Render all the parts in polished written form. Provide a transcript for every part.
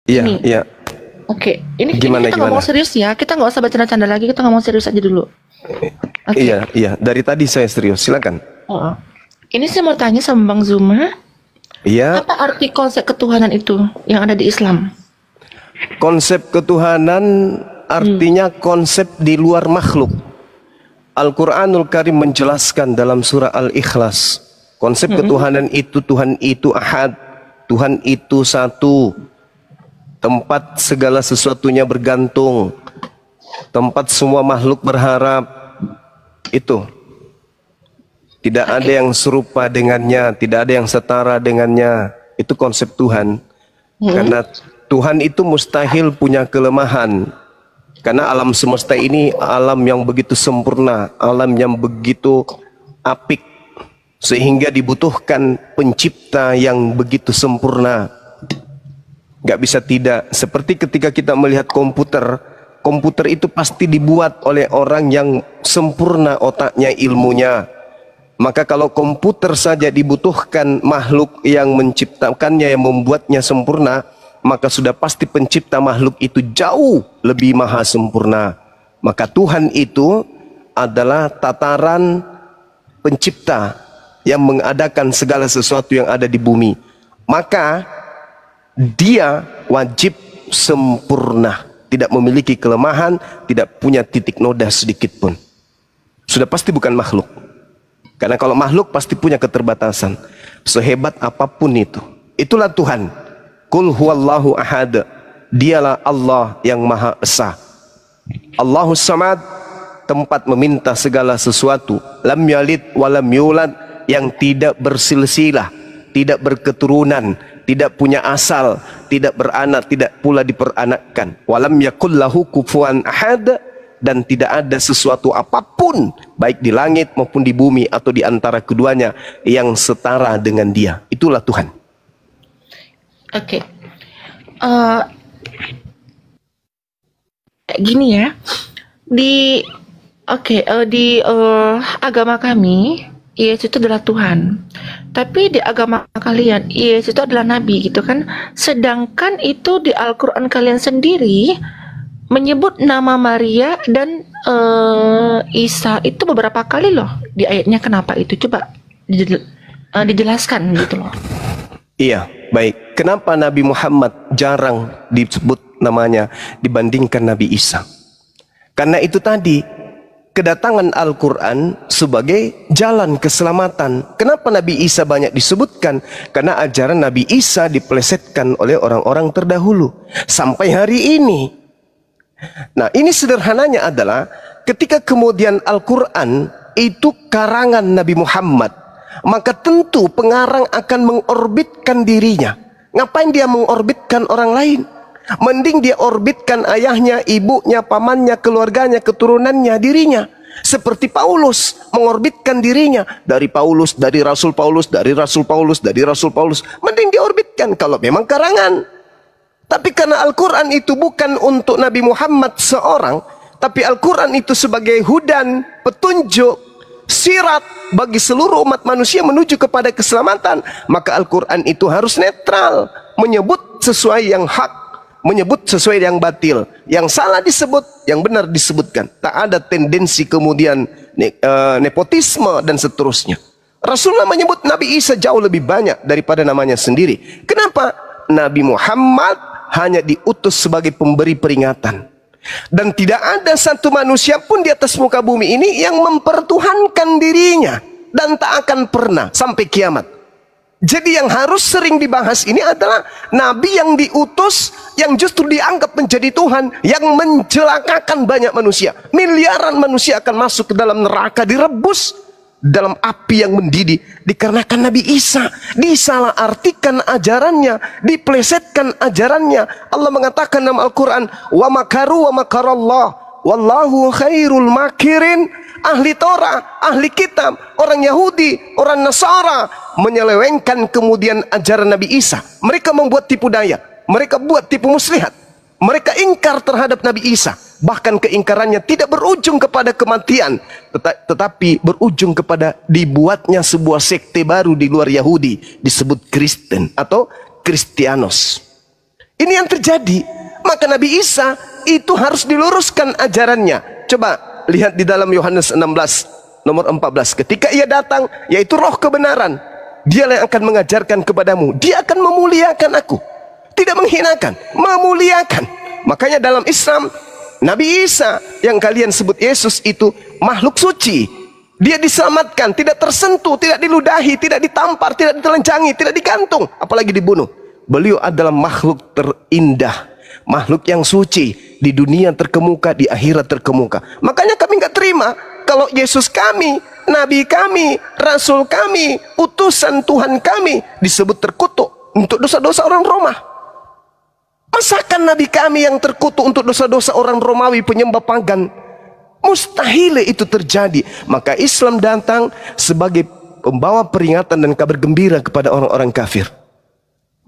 Iya, Ini, iya. oke. Ini Gimana, kita gimana? ngomong serius ya. Kita nggak usah bercanda-canda lagi. Kita ngomong serius aja dulu. Oke. Iya, iya. Dari tadi saya serius. Silakan. Oh. Ini saya mau tanya sama Bang Zuma. Iya, Apa arti konsep ketuhanan itu yang ada di Islam? konsep ketuhanan artinya konsep di luar makhluk. Al-Quranul Karim menjelaskan dalam surah Al-Ikhlas. Konsep ketuhanan itu, Tuhan itu ahad. Tuhan itu satu. Tempat segala sesuatunya bergantung. Tempat semua makhluk berharap. Itu. Tidak ada yang serupa dengannya. Tidak ada yang setara dengannya. Itu konsep Tuhan. Karena Tuhan itu mustahil punya kelemahan. Karena alam semesta ini alam yang begitu sempurna, alam yang begitu apik, sehingga dibutuhkan pencipta yang begitu sempurna. Gak bisa tidak. Seperti ketika kita melihat komputer, komputer itu pasti dibuat oleh orang yang sempurna otaknya, ilmunya. Maka kalau komputer saja dibutuhkan makhluk yang menciptakannya, yang membuatnya sempurna, maka sudah pasti pencipta makhluk itu jauh lebih maha sempurna. Maka Tuhan itu adalah tataran pencipta yang mengadakan segala sesuatu yang ada di bumi. Maka dia wajib sempurna, tidak memiliki kelemahan, tidak punya titik noda sedikit pun. Sudah pasti bukan makhluk. Karena kalau makhluk pasti punya keterbatasan. Sehebat apapun itu. Itulah Tuhan. Qul huwallahu ahad. Dialah Allah yang Maha Esa. Allahus Samad, tempat meminta segala sesuatu. Lam yalid walam yulad, yang tidak bersilsilah, tidak berketurunan, tidak punya asal, tidak beranak, tidak pula diperanakkan. Walam yakul lahu kufuwan ahad, dan tidak ada sesuatu apapun baik di langit maupun di bumi atau di antara keduanya yang setara dengan Dia. Itulah Tuhan. Oke. Gini ya. Di agama kami, Yesus itu adalah Tuhan. Tapi di agama kalian, Yesus itu adalah nabi gitu kan. Sedangkan itu di Al-Qur'an kalian sendiri menyebut nama Maria dan Isa itu beberapa kali loh di ayatnya. Kenapa itu? Coba dijelaskan gitu loh. Iya, baik. Kenapa Nabi Muhammad jarang disebut namanya dibandingkan Nabi Isa? Karena itu tadi, kedatangan Al-Quran sebagai jalan keselamatan. Kenapa Nabi Isa banyak disebutkan? Karena ajaran Nabi Isa dipelesetkan oleh orang-orang terdahulu sampai hari ini. Nah, ini sederhananya adalah ketika kemudian Al-Quran itu karangan Nabi Muhammad, maka tentu pengarang akan mengorbitkan dirinya. Ngapain dia mengorbitkan orang lain? Mending dia orbitkan ayahnya, ibunya, pamannya, keluarganya, keturunannya, dirinya. Seperti Paulus mengorbitkan dirinya. Dari Paulus, dari Rasul Paulus, dari Rasul Paulus, dari Rasul Paulus. Mending diorbitkan kalau memang karangan. Tapi karena Al-Quran itu bukan untuk Nabi Muhammad seorang, tapi Al-Quran itu sebagai hudan, petunjuk, sirat bagi seluruh umat manusia menuju kepada keselamatan, maka Al-Quran itu harus netral, menyebut sesuai yang hak, menyebut sesuai yang batil, yang salah disebut, yang benar disebutkan. Tak ada tendensi kemudian nepotisme dan seterusnya. Rasulullah menyebut Nabi Isa jauh lebih banyak daripada namanya sendiri. Kenapa? Nabi Muhammad hanya diutus sebagai pemberi peringatan. Dan tidak ada satu manusia pun di atas muka bumi ini yang mempertuhankan dirinya. Dan tak akan pernah sampai kiamat. Jadi yang harus sering dibahas ini adalah Nabi yang diutus, yang justru dianggap menjadi Tuhan, yang mencelakakan banyak manusia. Miliaran manusia akan masuk ke dalam neraka, direbus dalam api yang mendidih dikarenakan Nabi Isa. Disalah artikan ajarannya, diplesetkan ajarannya. Allah mengatakan dalam Al-Quran, wa makaru wa makarallah wallahu khairul makirin. Ahli Torah, ahli kitab, orang Yahudi, orang Nasara menyelewengkan kemudian ajaran Nabi Isa. Mereka membuat tipu daya, mereka buat tipu muslihat, mereka ingkar terhadap Nabi Isa. Bahkan keingkarannya tidak berujung kepada kematian, tetapi berujung kepada dibuatnya sebuah sekte baru di luar Yahudi, disebut Kristen atau Kristianos. Ini yang terjadi. Maka Nabi Isa itu harus diluruskan ajarannya. Coba lihat di dalam Yohanes 16 nomor 14. Ketika ia datang, yaitu roh kebenaran, dialah yang akan mengajarkan kepadamu. Dia akan memuliakan aku. Tidak menghinakan, memuliakan. Makanya dalam Islam, Nabi Isa yang kalian sebut Yesus itu makhluk suci. Dia diselamatkan, tidak tersentuh, tidak diludahi, tidak ditampar, tidak ditelanjangi, tidak digantung, apalagi dibunuh. Beliau adalah makhluk terindah, makhluk yang suci, di dunia terkemuka, di akhirat terkemuka. Makanya kami nggak terima kalau Yesus kami, Nabi kami, Rasul kami, utusan Tuhan kami disebut terkutuk untuk dosa-dosa orang Roma. Masakan Nabi kami yang terkutuk untuk dosa-dosa orang Romawi penyembah pagan? Mustahil itu terjadi. Maka Islam datang sebagai pembawa peringatan dan kabar gembira kepada orang-orang kafir.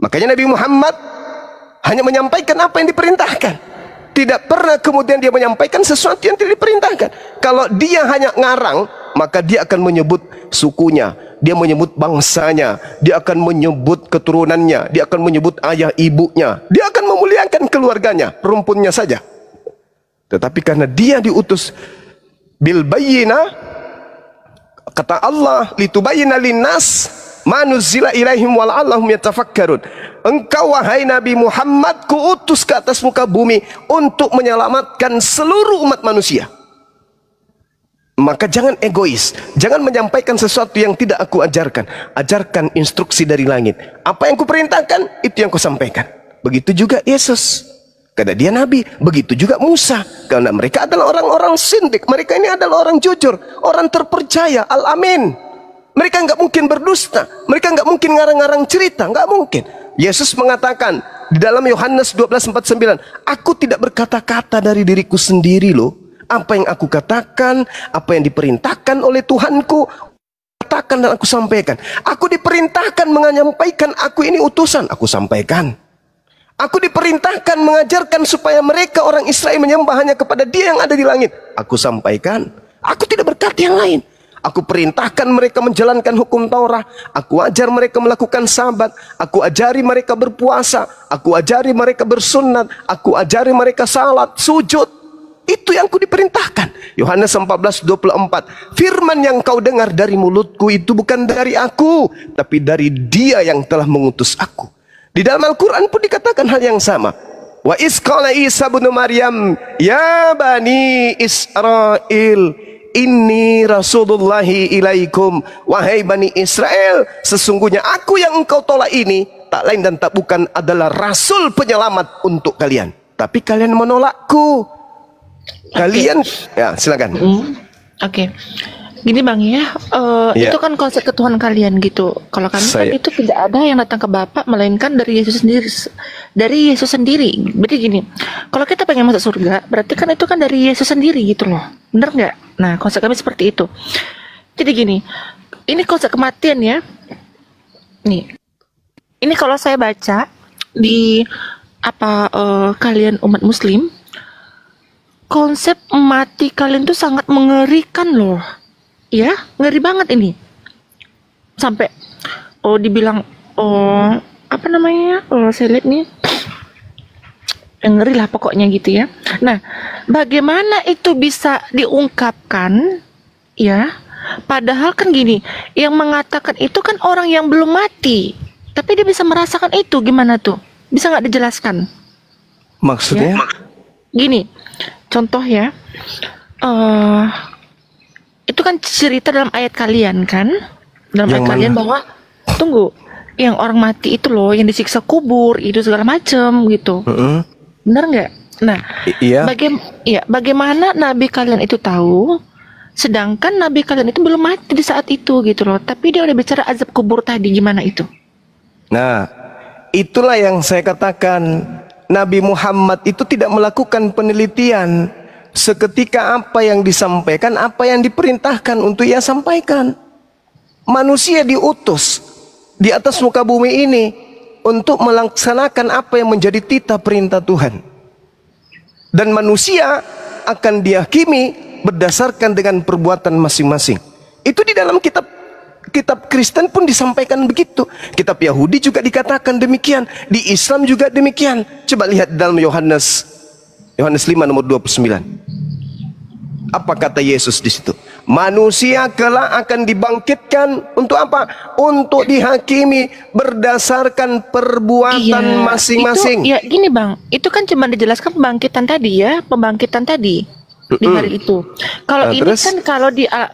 Makanya Nabi Muhammad hanya menyampaikan apa yang diperintahkan. Tidak pernah kemudian dia menyampaikan sesuatu yang tidak diperintahkan. Kalau dia hanya ngarang, maka dia akan menyebut sukunya, dia menyebut bangsanya, dia akan menyebut keturunannya, dia akan menyebut ayah ibunya, dia akan memuliakan keluarganya, rumpunnya saja. Tetapi karena dia diutus bil bayyinah, kata Allah, litubayyina linnas ma nuzila ilaihim wa la'allahum yatafakkarun. Engkau wahai Nabi Muhammad, kuutus ke atas muka bumi untuk menyelamatkan seluruh umat manusia. Maka jangan egois, jangan menyampaikan sesuatu yang tidak aku ajarkan. Ajarkan instruksi dari langit. Apa yang kuperintahkan, itu yang kusampaikan. Begitu juga Yesus, karena dia Nabi. Begitu juga Musa, karena mereka adalah orang-orang sindik. Mereka ini adalah orang jujur, orang terpercaya, al-amin. Mereka nggak mungkin berdusta, mereka nggak mungkin ngarang-ngarang cerita, nggak mungkin. Yesus mengatakan di dalam Yohanes 12:49, aku tidak berkata-kata dari diriku sendiri loh. Apa yang aku katakan, apa yang diperintahkan oleh Tuhanku, katakan dan aku sampaikan. Aku diperintahkan menyampaikan, aku ini utusan, aku sampaikan. Aku diperintahkan mengajarkan supaya mereka orang Israel menyembah hanya kepada Dia yang ada di langit, aku sampaikan. Aku tidak berkata yang lain. Aku perintahkan mereka menjalankan hukum Taurat. Aku ajar mereka melakukan sabat. Aku ajari mereka berpuasa. Aku ajari mereka bersunat. Aku ajari mereka salat, sujud. Itu yang ku diperintahkan. Yohanes 14:24. Firman yang kau dengar dari mulutku itu bukan dari aku, tapi dari Dia yang telah mengutus aku. Di dalam Al-Quran pun dikatakan hal yang sama. Wa iz qala Isa ibnu Maryam, ya bani Israel, inni rasulullahi ilaikum. Wahai Bani Israel, sesungguhnya aku yang engkau tolak ini tak lain dan tak bukan adalah rasul penyelamat untuk kalian. Tapi kalian menolakku. Kalian, ya silakan. Oke. Gini Bang ya, itu kan konsep ketuhanan kalian gitu. Kalau kami kan itu tidak ada yang datang ke Bapa melainkan dari Yesus sendiri. Dari Yesus sendiri. Berarti gini, kalau kita pengen masuk surga, berarti kan itu kan dari Yesus sendiri gitu loh. Bener nggak? Nah, konsep kami seperti itu. Jadi gini, ini konsep kematian ya. Nih, ini kalau saya baca di kalian umat Muslim, konsep mati kalian tuh sangat mengerikan loh. Ya, ngeri banget ini. Sampai dibilang apa namanya? Saya lihat nih. Ngeri lah pokoknya gitu ya. Nah, bagaimana itu bisa diungkapkan ya? Padahal kan gini, yang mengatakan itu kan orang yang belum mati. Tapi dia bisa merasakan itu, gimana tuh? Bisa nggak dijelaskan? Maksudnya? Ya? Gini, contoh ya. Itu kan cerita dalam ayat kalian kan? Dalam ayat kalian bahwa tunggu, yang orang mati itu loh, yang disiksa kubur, itu segala macam gitu. Benar nggak? Nah, iya. Bagaimana nabi kalian itu tahu, sedangkan nabi kalian itu belum mati di saat itu gitu loh. Tapi dia udah bicara azab kubur tadi, gimana itu? Nah, itulah yang saya katakan, Nabi Muhammad itu tidak melakukan penelitian. Seketika apa yang disampaikan, apa yang diperintahkan untuk ia sampaikan. Manusia diutus di atas muka bumi ini untuk melaksanakan apa yang menjadi titah perintah Tuhan. Dan manusia akan dihakimi berdasarkan dengan perbuatan masing-masing. Itu di dalam kitab kitab Kristen pun disampaikan begitu. Kitab Yahudi juga dikatakan demikian. Di Islam juga demikian. Coba lihat dalam Yohanes 5 nomor 29. Apa kata Yesus di situ? Manusia kelak akan dibangkitkan untuk apa? Untuk dihakimi berdasarkan perbuatan masing-masing. Ya gini Bang, itu kan cuma dijelaskan pembangkitan tadi ya, pembangkitan tadi di hari itu. Kalau ini terus? kan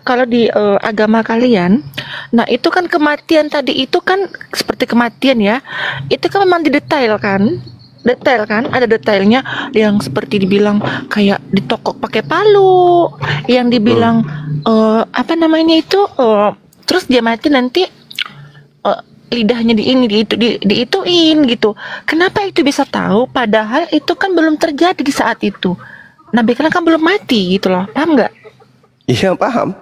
kalau di agama kalian, nah itu kan kematian tadi itu kan seperti kematian ya. Itu kan memang didetailkan. Detail kan, ada detailnya yang seperti dibilang kayak ditokok pakai palu, yang dibilang apa namanya itu terus dia mati nanti lidahnya diituin gitu. Kenapa itu bisa tahu? Padahal itu kan belum terjadi di saat itu. Nabi kan belum mati gitu loh, paham nggak? Iya paham.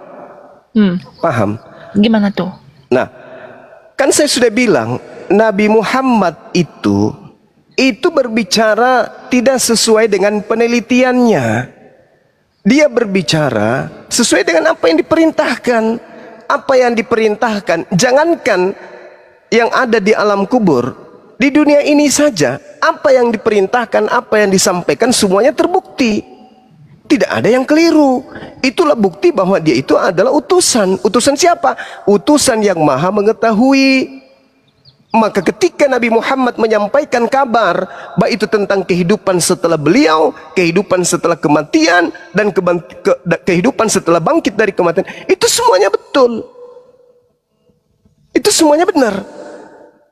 Paham. Gimana tuh? Nah, kan saya sudah bilang Nabi Muhammad itu berbicara tidak sesuai dengan penelitiannya. Dia berbicara sesuai dengan apa yang diperintahkan. Apa yang diperintahkan, jangankan yang ada di alam kubur, di dunia ini saja, apa yang diperintahkan, apa yang disampaikan semuanya terbukti. Tidak ada yang keliru. Itulah bukti bahwa dia itu adalah utusan. Utusan siapa? Utusan yang maha mengetahui. Maka ketika Nabi Muhammad menyampaikan kabar, baik itu tentang kehidupan setelah beliau, kehidupan setelah kematian, dan kehidupan setelah bangkit dari kematian, itu semuanya betul. Itu semuanya benar.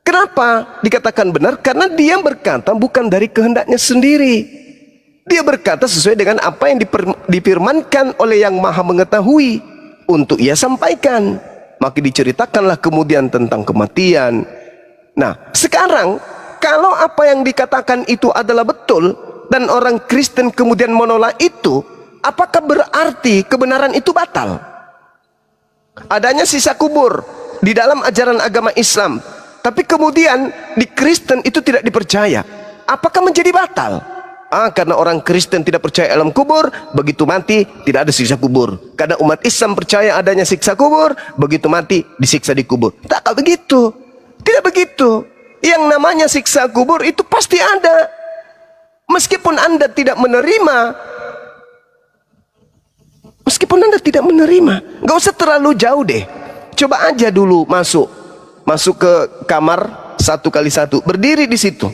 Kenapa dikatakan benar? Karena dia berkata bukan dari kehendaknya sendiri. Dia berkata sesuai dengan apa yang difirmankan oleh yang maha mengetahui untuk ia sampaikan. Maka diceritakanlah kemudian tentang kematian. Nah, sekarang kalau apa yang dikatakan itu adalah betul dan orang Kristen kemudian menolak itu, apakah berarti kebenaran itu batal? Adanya sisa kubur di dalam ajaran agama Islam, tapi kemudian di Kristen itu tidak dipercaya. Apakah menjadi batal? Karena orang Kristen tidak percaya alam kubur, begitu mati tidak ada siksa kubur. Karena umat Islam percaya adanya siksa kubur, begitu mati disiksa di kubur. Tak begitu. Tidak begitu. Yang namanya siksa kubur itu pasti ada. Meskipun Anda tidak menerima, gak usah terlalu jauh deh. Coba aja dulu masuk ke kamar 1x1, berdiri di situ,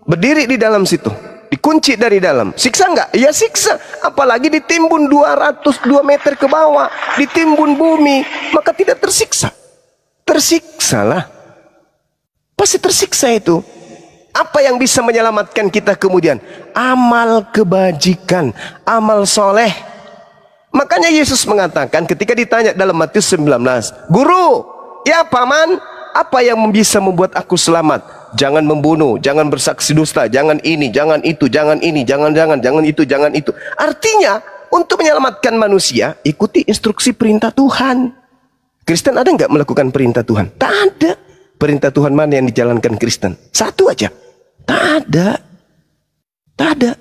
berdiri di dalam situ, dikunci dari dalam. Siksa nggak? Ya siksa. Apalagi ditimbun 202 meter ke bawah, ditimbun bumi, maka tidak tersiksa. Tersiksalah. Pasti tersiksa itu. Apa yang bisa menyelamatkan kita kemudian? Amal kebajikan, amal soleh. Makanya Yesus mengatakan ketika ditanya dalam Matius 19, Guru, ya paman, apa yang bisa membuat aku selamat? Jangan membunuh, jangan bersaksi dusta, jangan ini, jangan itu, jangan ini, jangan itu, jangan itu. Artinya, untuk menyelamatkan manusia, ikuti instruksi perintah Tuhan. Kristen ada nggak melakukan perintah Tuhan? Tak ada. Perintah Tuhan mana yang dijalankan Kristen? Satu aja. Tak ada. Tak ada.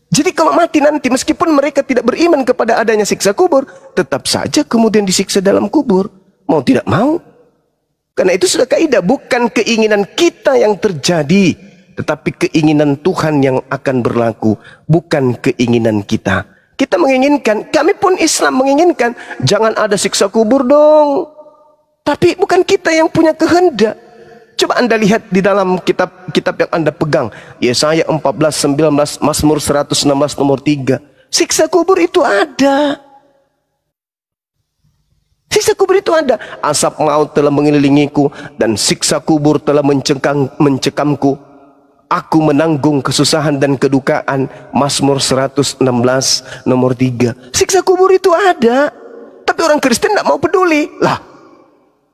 Jadi kalau mati nanti, meskipun mereka tidak beriman kepada adanya siksa kubur, tetap saja kemudian disiksa dalam kubur. Mau tidak mau. Karena itu sudah kaidah, bukan keinginan kita yang terjadi, tetapi keinginan Tuhan yang akan berlaku, bukan keinginan kita. Kita menginginkan, kami pun Islam menginginkan, jangan ada siksa kubur dong. Tapi bukan kita yang punya kehendak. Coba Anda lihat di dalam kitab yang Anda pegang, Yesaya 14:19, Mazmur 116 nomor 3. Siksa kubur itu ada. Siksa kubur itu ada. Asap maut telah mengelilingiku dan siksa kubur telah mencekamku. Aku menanggung kesusahan dan kedukaan. Mazmur 116 nomor 3. Siksa kubur itu ada. Tapi orang Kristen tidak mau peduli. Lah,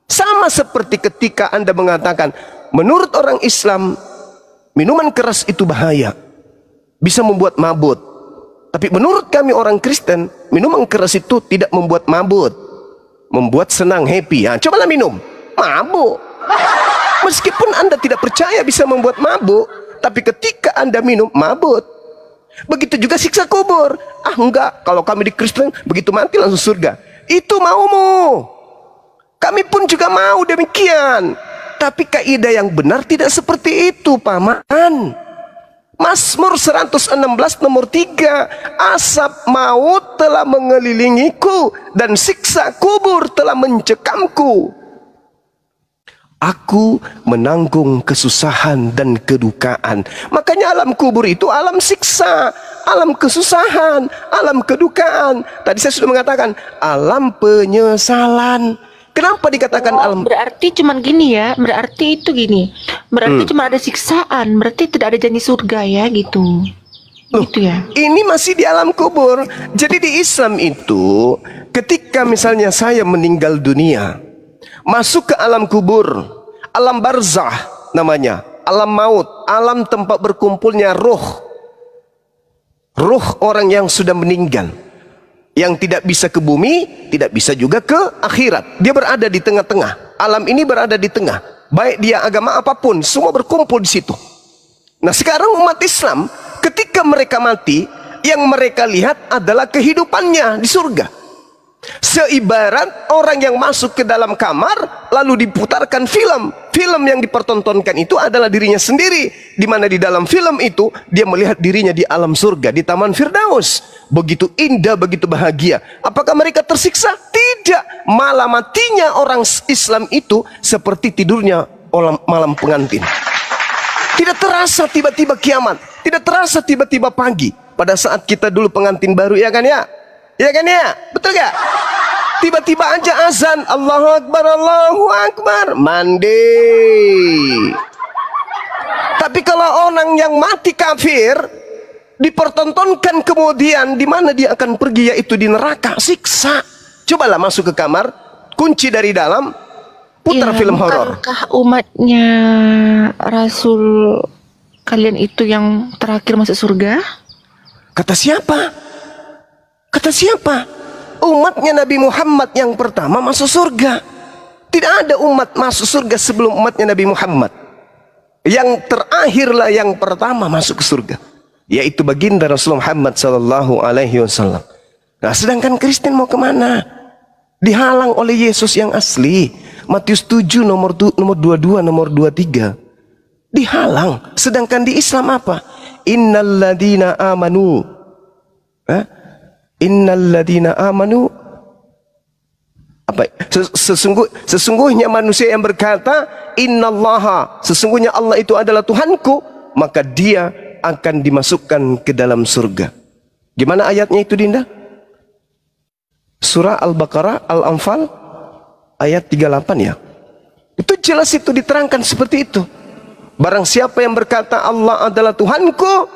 sama seperti ketika Anda mengatakan, menurut orang Islam, minuman keras itu bahaya, bisa membuat mabut. Tapi menurut kami orang Kristen, minuman keras itu tidak membuat mabut, membuat senang, happy. Cobalah minum, mabuk. Meskipun Anda tidak percaya bisa membuat mabuk, tapi ketika Anda minum, mabut. Begitu juga siksa kubur. Enggak, kalau kami di Kristen, begitu mati langsung surga. Itu maumu. Kami pun juga mau demikian. Tapi kaidah yang benar tidak seperti itu, paman. Mazmur 116 nomor 3, asap maut telah mengelilingiku dan siksa kubur telah mencekamku. Aku menanggung kesusahan dan kedukaan. Makanya alam kubur itu alam siksa, alam kesusahan, alam kedukaan. Tadi saya sudah mengatakan alam penyesalan. Kenapa dikatakan alam? Berarti cuman gini ya, berarti itu gini. Berarti cuma ada siksaan, berarti tidak ada janji surga ya gitu. Loh, gitu ya. ini masih di alam kubur. Jadi di Islam itu ketika misalnya saya meninggal dunia, masuk ke alam kubur, alam barzah namanya, alam maut, alam tempat berkumpulnya roh. Roh orang yang sudah meninggal, yang tidak bisa ke bumi, tidak bisa juga ke akhirat. Dia berada di tengah-tengah. Alam ini berada di tengah. Baik dia agama apapun, semua berkumpul di situ. Nah, sekarang umat Islam, ketika mereka mati, yang mereka lihat adalah kehidupannya di surga. Seibarat orang yang masuk ke dalam kamar lalu diputarkan film. Film yang dipertontonkan itu adalah dirinya sendiri, di mana di dalam film itu dia melihat dirinya di alam surga, di Taman Firdaus. Begitu indah, begitu bahagia. Apakah mereka tersiksa? Tidak. Malah matinya orang Islam itu seperti tidurnya malam pengantin. Tidak terasa tiba-tiba kiamat, tidak terasa tiba-tiba pagi. Pada saat kita dulu pengantin baru, ya kan ya? Ya kan ya? Betul gak? Tiba-tiba aja azan, Allahu Akbar, Allahu Akbar, mandi. Tapi kalau orang yang mati kafir dipertontonkan kemudian di mana dia akan pergi, yaitu di neraka, siksa. Cobalah masuk ke kamar, kunci dari dalam, putar Ya, film horor. bukankah umatnya Rasul kalian itu yang terakhir masuk surga? Kata siapa? Kata siapa? Umatnya Nabi Muhammad yang pertama masuk surga. Tidak ada umat masuk surga sebelum umatnya Nabi Muhammad. Yang terakhirlah yang pertama masuk ke surga, yaitu baginda Rasulullah Muhammad sallallahu alaihi wasallam. Nah, sedangkan Kristen mau kemana? Dihalang oleh Yesus yang asli. Matius 7 nomor 22 nomor 23. Dihalang. Sedangkan di Islam apa? Innalladzina amanu. Innalladzina amanu, apa? Sesungguhnya manusia yang berkata innallaha, sesungguhnya Allah itu adalah Tuhanku, maka dia akan dimasukkan ke dalam surga. Gimana ayatnya itu, Dinda? Surah Al-Baqarah, Al-Anfal ayat 38 ya. Itu jelas, itu diterangkan seperti itu. Barang siapa yang berkata Allah adalah Tuhanku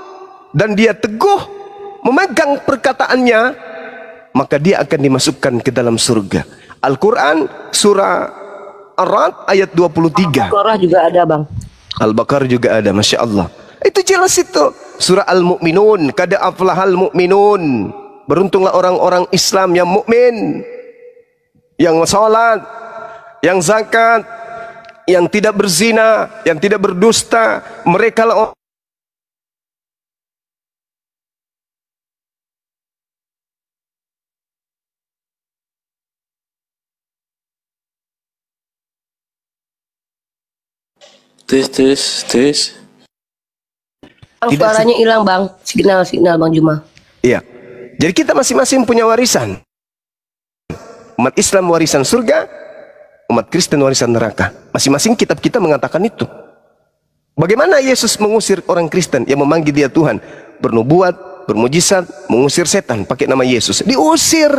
dan dia teguh memegang perkataannya, maka dia akan dimasukkan ke dalam surga. Al-Quran surah Ar-Ra'd ayat 23. Al-Baqarah juga ada, Bang. Al-Baqarah juga ada, Masya Allah. Itu jelas itu. Surah Al-Mu'minun, kad aflahal mu'minun. Beruntunglah orang-orang Islam yang mukmin, yang salat, yang zakat, yang tidak berzina, yang tidak berdusta. Mereka lah Tes. Bang, suaranya hilang, Bang. Signal Bang Juma. Iya. Jadi kita masing-masing punya warisan. Umat Islam warisan surga, umat Kristen warisan neraka. Masing-masing kitab kita mengatakan itu. Bagaimana Yesus mengusir orang Kristen yang memanggil dia Tuhan, bernubuat, bermujizat, mengusir setan pakai nama Yesus? Diusir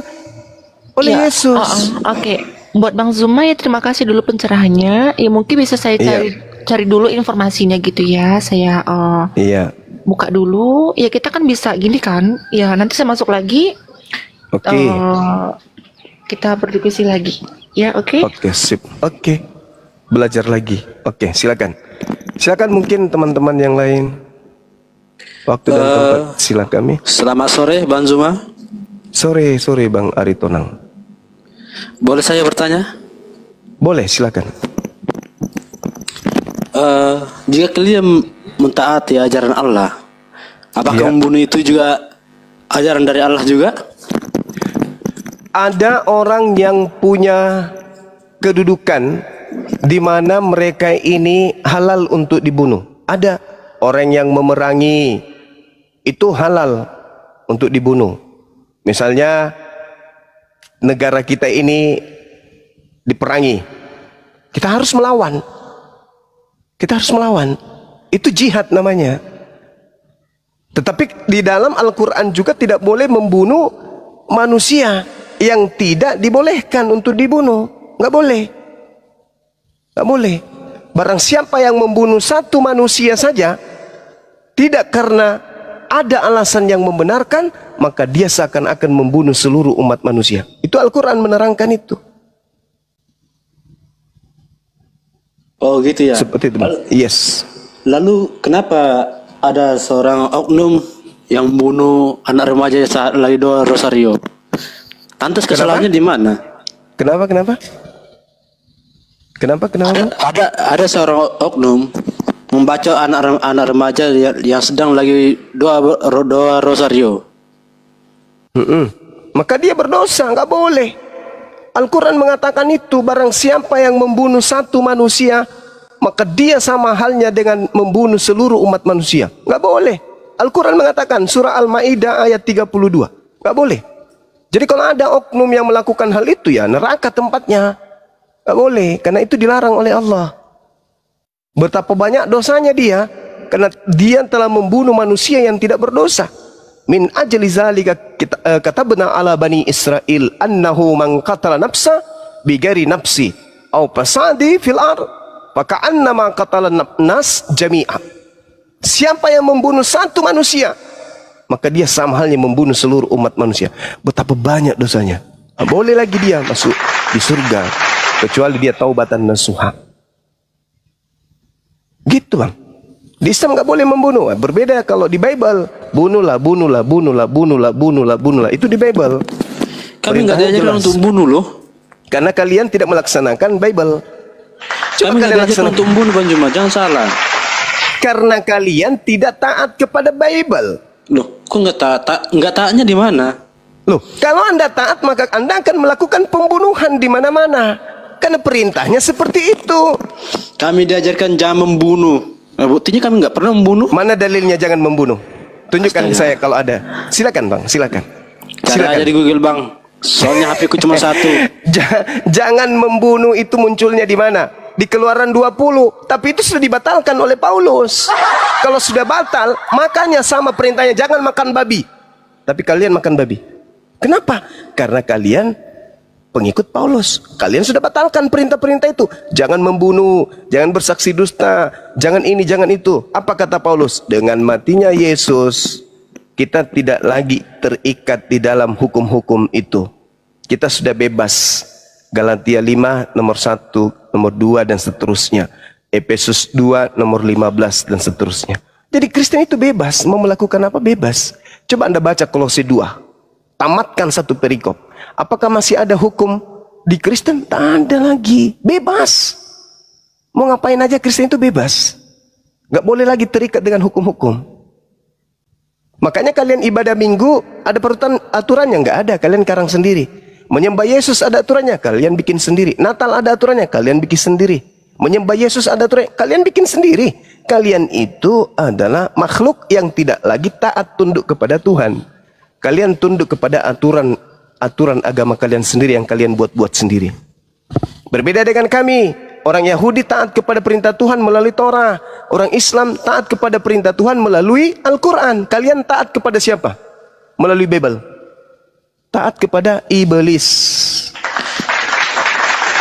oleh Ya, Yesus. Oke. Buat Bang Zuma ya, terima kasih dulu pencerahannya. Ya mungkin bisa saya cari dulu informasinya gitu ya. Saya Iya. buka dulu. Ya kita kan bisa gini kan. Ya nanti saya masuk lagi. Oke. Kita berdiskusi lagi. Ya oke. Oke, sip. Oke. Belajar lagi. Oke, silakan. Silakan mungkin teman-teman yang lain. Waktu dan tempat silakan kami. Selamat sore, Bang Zuma. Sore Bang Aritonang. Boleh saya bertanya? Boleh, silakan. Jika kalian mentaati ajaran Allah, apakah membunuh itu juga ajaran dari Allah juga? Ada orang yang punya kedudukan di mana mereka ini halal untuk dibunuh. Ada orang yang memerangi, itu halal untuk dibunuh. Misalnya negara kita ini diperangi, kita harus melawan. Kita harus melawan. Itu jihad namanya. Tetapi di dalam Al-Quran juga tidak boleh membunuh manusia yang tidak dibolehkan untuk dibunuh. Nggak boleh. Nggak boleh. Barang siapa yang membunuh satu manusia saja, tidak karena ada alasan yang membenarkan, maka dia seakan-akan membunuh seluruh umat manusia. Itu Al-Quran menerangkan itu. Oh gitu ya. Seperti itu. Yes. Lalu kenapa ada seorang oknum yang membunuh anak remaja saat lagi doa rosario? Lantas kesalahannya di mana? Kenapa? Ada seorang oknum membaca anak remaja yang sedang lagi doa rosario. Maka dia berdosa, nggak boleh. Al-Quran mengatakan itu, barang siapa yang membunuh satu manusia, maka dia sama halnya dengan membunuh seluruh umat manusia. Nggak boleh. Al-Quran mengatakan, surah Al-Ma'idah ayat 32. Nggak boleh. Jadi kalau ada oknum yang melakukan hal itu, ya neraka tempatnya. Nggak boleh, karena itu dilarang oleh Allah. Betapa banyak dosanya dia, karena dia telah membunuh manusia yang tidak berdosa. Min ajli zalika katabna ala bani Israel annahu man qatala nafsa bighairi nafsi aw fasadi fil ard faka'annama qatala nas jami'a. Siapa yang membunuh satu manusia, maka dia sama halnya membunuh seluruh umat manusia. Betapa banyak dosanya. Boleh lagi dia masuk di surga kecuali dia taubatan nasuha. Gitu bang. Di Islam nggak boleh membunuh. Berbeda kalau di Bible, bunuhlah. Itu di Bible. Kami nggak diajarkan untuk bunuh loh. Karena kalian tidak melaksanakan Bible. Kami nggak diajarkan untuk bunuh Bang Juma, jangan salah. Karena kalian tidak taat kepada Bible. Loh, kok nggak taatnya di mana? Loh, kalau Anda taat maka Anda akan melakukan pembunuhan di mana-mana. Karena perintahnya seperti itu. Kami diajarkan jangan membunuh. Nah, buktinya kami nggak pernah membunuh. Mana dalilnya jangan membunuh? Tunjukkan saya kalau ada. Silakan bang, silakan. Cari aja di Google bang. Soalnya HP ku cuma satu. Jangan membunuh itu munculnya di mana? Di Keluaran 20. Tapi itu sudah dibatalkan oleh Paulus. Kalau sudah batal, makanya sama perintahnya jangan makan babi. Tapi kalian makan babi. Kenapa? Karena kalian pengikut Paulus. Kalian sudah batalkan perintah-perintah itu. Jangan membunuh, jangan bersaksi dusta, jangan ini, jangan itu. Apa kata Paulus? Dengan matinya Yesus, kita tidak lagi terikat di dalam hukum-hukum itu. Kita sudah bebas. Galatia 5 nomor 1, nomor 2 dan seterusnya. Efesus 2 nomor 15 dan seterusnya. Jadi Kristen itu bebas. Mau melakukan apa? Bebas. Coba Anda baca Kolose 2. Tamatkan satu perikop. Apakah masih ada hukum di Kristen? Tak ada lagi. Bebas. Mau ngapain aja Kristen itu bebas. Gak boleh lagi terikat dengan hukum-hukum. Makanya kalian ibadah minggu ada aturannya? Gak ada. Kalian karang sendiri. Menyembah Yesus ada aturannya? Kalian bikin sendiri. Natal ada aturannya? Kalian bikin sendiri. Menyembah Yesus ada aturannya? Kalian bikin sendiri. Kalian itu adalah makhluk yang tidak lagi taat tunduk kepada Tuhan. Kalian tunduk kepada aturan agama kalian sendiri yang kalian buat-buat sendiri. Berbeda dengan kami. Orang Yahudi taat kepada perintah Tuhan melalui Torah. Orang Islam taat kepada perintah Tuhan melalui Al-Quran. Kalian taat kepada siapa? Melalui Bible. Taat kepada iblis.